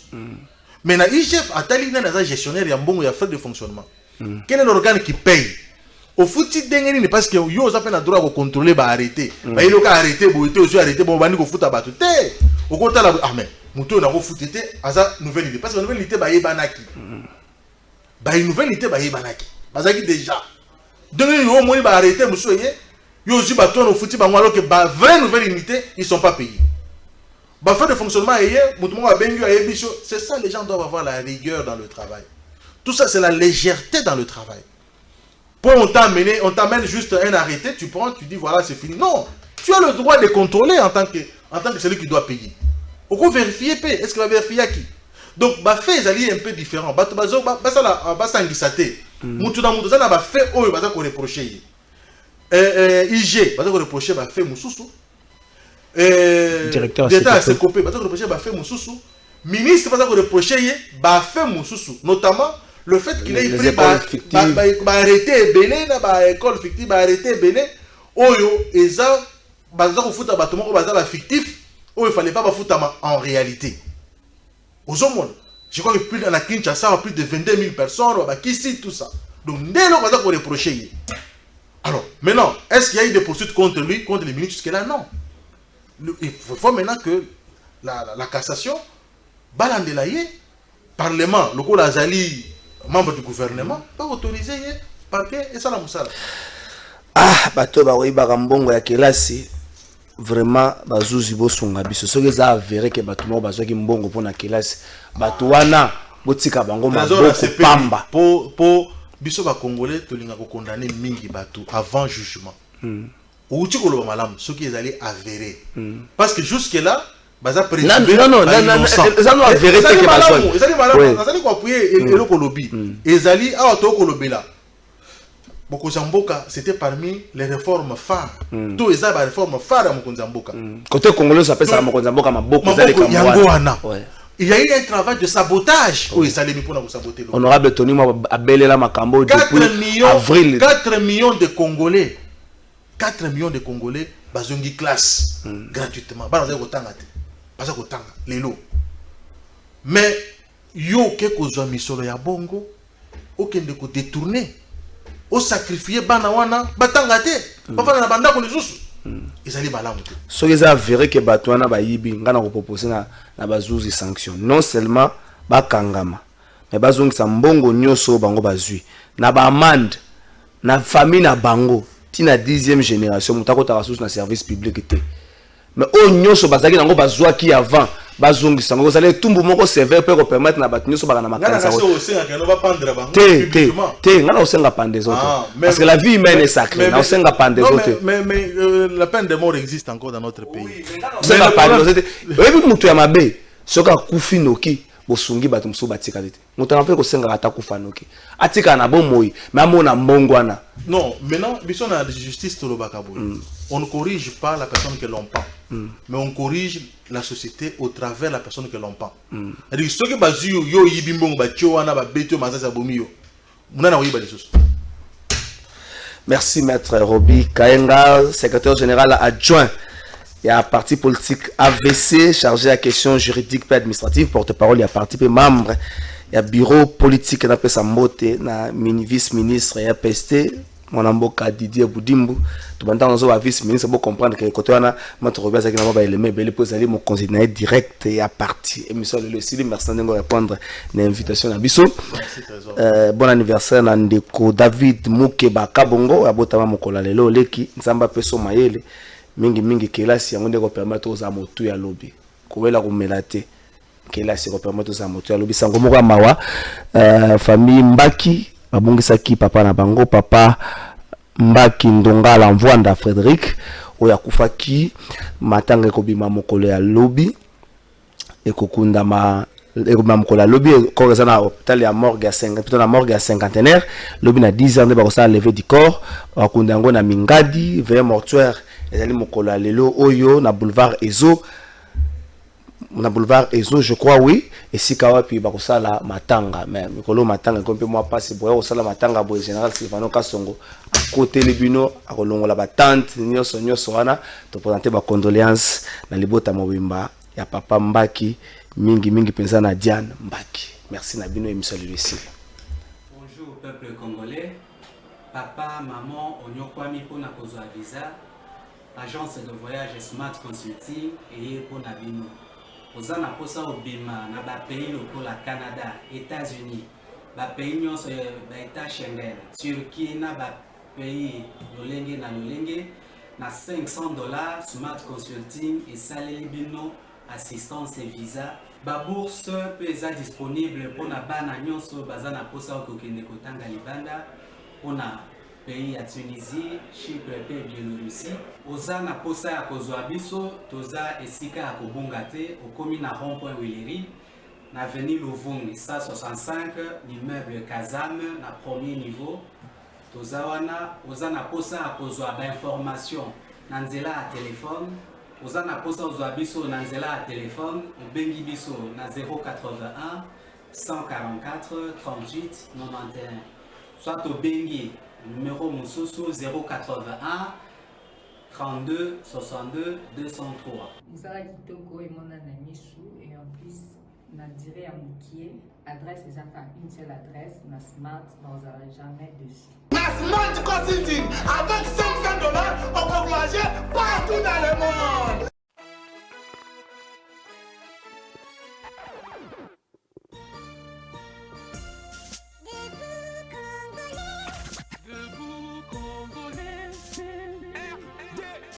Mais na IGF atali na za gestionnaire ya mbongo ya frais de fonctionnement. Quel est l'organe qui paye? Au foot, c'est parce que yo ça fait le droit de contrôler, bah arrêter. Bah il a arrêté, bon il aussi arrêté, bon on va dire qu'au foot à battre. Au contraire là, ah mais mouton n'a pas foot été, à ça nouvelle idée parce que la nouvelle idée bah yebanaki. Bah une nouvelle idée bah yebanaki. Parce que déjà, donc yo moins bah arrêter, monsieur yé, yo aussi bah tourne au foot bah alors que bah vraie nouvelle unité ils sont pas payés. Bah faire de fonctionnement hier, mouton a bengu à yebicho, c'est ça les gens doivent avoir la rigueur dans le travail. Tout ça c'est la légèreté dans le travail. Pour on t'amène juste un arrêté, tu prends, tu dis voilà c'est fini. Non, tu as le droit de contrôler en tant que celui qui doit payer. On peut vérifier, est-ce qu'il va vérifier à qui? Donc, bah fait ils allaient un peu différent. Bah ça là, bah ça anguissate. Moutuna moutuna na bah fait oh bah ça qu'on reprocher. IG bah ça qu'on reprocher bah fait mususu. Directeur d'État c'est copé bah ça qu'on reprocher bah fait mususu. Ministre bah ça qu'on reprocher bah fait mususu. Notamment le fait qu'il ait pris arrêté Béné, école fictive, arrêté Béné, Oyo, et ça, au foot à bâtiment, fictif, il fallait pas foutre en réalité. Aux hommes, je crois que plus dans la Kinshasa, plus de 22 000 personnes, qui cite tout ça. Donc, dès lors, on va reprocher. Alors, maintenant, est-ce qu'il y a eu des poursuites contre lui, contre les ministres jusque-là? Non. Il faut maintenant que la cassation, balandelaye, Parlement, le coup Azali, membre du gouvernement, pas autorisé parquet et ça la moussala. Ah, bato ba oui bagambongo ya kelasi vraiment bazuzi bosunga biso soki za avéré que bato mo bazwaki mbongo pona kelasi bato wana botika bango maboko pamba po biso ba congolais tolinga ko condamner mingi bato avant jugement. Outi ko lo malamu soki ezali avéré. Parce que jusque là baza présumé non ça non avéré que bazo ezali malamu ezali ko appuyer eloko lobi ezali awa to ko lobela. Mokonzamboka, c'était parmi les réformes phares. Tout les réformes phares à Mokonzamboka. Côté congolais, ça s'appelle ça Mokonzamboka, il y a eu un travail de sabotage. Oui, ça les pour nous saboter. Honorable Tony Abelela Makambo depuis avril. 4 millions de Congolais. 4 millions de Congolais, bazongi classe gratuitement. Baza kotanga te. Baza kotanga lelo. Mais yo ke kozwa misolo ya bongo, okende ko détourner. Au sacrifier banawana batangate bafana na banda ko lisusu ezali balamu te so les avéré que batwana ba yibi ngana ko proposer na bazuzi sanction non seulement bakangama mais bazongisa mbongo nyoso bango bazui na ba amende na famille na bango tina 10e génération mutako ta ressource na service public te mais o nyoso bazaki nango bazwa ki avant bazongisa ngo ça les tumbu moko sévère pour permettre na bato nyoso bana na makanisa te ngana osenga pande zote parce que la vie humaine est sacrée na osenga pande zote mais la peine de mort existe encore dans notre pays osenga pande zote ebi mutu ya mabe soka kufi noki bosungi bato muso batika tete mutu na pe ko senga ata kufa noki atika na bomoi mais amona mbongwana non maintenant biso na justice to lo bakabou on ne corrige pas la personne que l'on prend mais on corrige la société au travers de la personne que l'on prend. C'est-à-dire ce que bazu yo yibimbong ba tiowana ba betio masasa bomio. Munana oyiba les choses. Merci Maître Roby Kaenga, secrétaire général adjoint et à parti politique AVC, chargé à questions juridiques et administratives, porte-parole et à parti membre et à bureau politique na pesa mbote na vice-ministre et à PST mon amboka Didier Boudimbu tout le temps on vice-ministre pour comprendre que côté on a Maître Roby ça qui n'a pas élément belle pose aller mon conseiller direct et à parti émission le Sili merci de répondre à l'invitation à biso. Bon anniversaire na ndeko David Mukeba Kabongo abotama mokola lelo leki nzamba peso mayele mingi kelasi yango ndeko permettre aux amotu ya lobby kowela kumelate kelasi ko permettre aux amotu ya lobby sango moko mawa famille Mbaki abongisaki papa na bango papa Mbaki Ndongala Mvwanda Frédéric oya kufaki matanga ekobima mokolo ya lobby ekokunda mokolo ya lobby koreza na hôpital ya morgue ya 50 plutôt na morgue ya cinquantenaire lobby na 10 ans nde bakosala lever du corps bakunda yango na Mingadi veille mortuaire ezali mokolo ya lelo oyo na boulevard Ezo je crois oui et si kawapi bakosala matanga mais mikolo matanga ko mpe moi passe boya osala matanga boy général Sylvano Kasongo à côté les bino akolongola ba tante nyonso wana to présenter ba condoléances na libota mobimba ya papa Mbaki mingi penza na Diane Mbaki. Merci na bino émission le Sili. Bonjour peuple congolais. Papa, maman, onyokwami pona kozwa visa. Agence de voyage Smart Consulting et pour Nabino. Aux ana posa obima na ba pays lokola Canada, États-Unis, ba pays nyonso ba état Schengen, Turquie na ba pays lolenge na $500 Smart Consulting et saleli bino assistance et visa. Ba bourse pesa disponible pour na bana nyonso bazana posa okokende kotanga libanda pona pays ya Tunisie, Chypre et Biélorussie. Ozana posa ya kozwa biso, toza esika ya kobunga te, okomi na rond-point Willery, na avenue Louvungi, 165, l'immeuble Kazam, na premier niveau. Toza wana, ozana posa ya kozwa ba information na nzela ya téléphone. Ozana posa ozwa biso na nzela ya téléphone, obengi biso na 081 144 38 91. Soit obengi numéro Moussousou 081 32 62 203. Moussala Kitoko et mon Michou et en plus n'a diré à Moukié, adresse les affaires une seule adresse, na Smart, vous n'aurez jamais dessus. Na Smart Consulting, avec $500, on peut voyager partout dans le monde.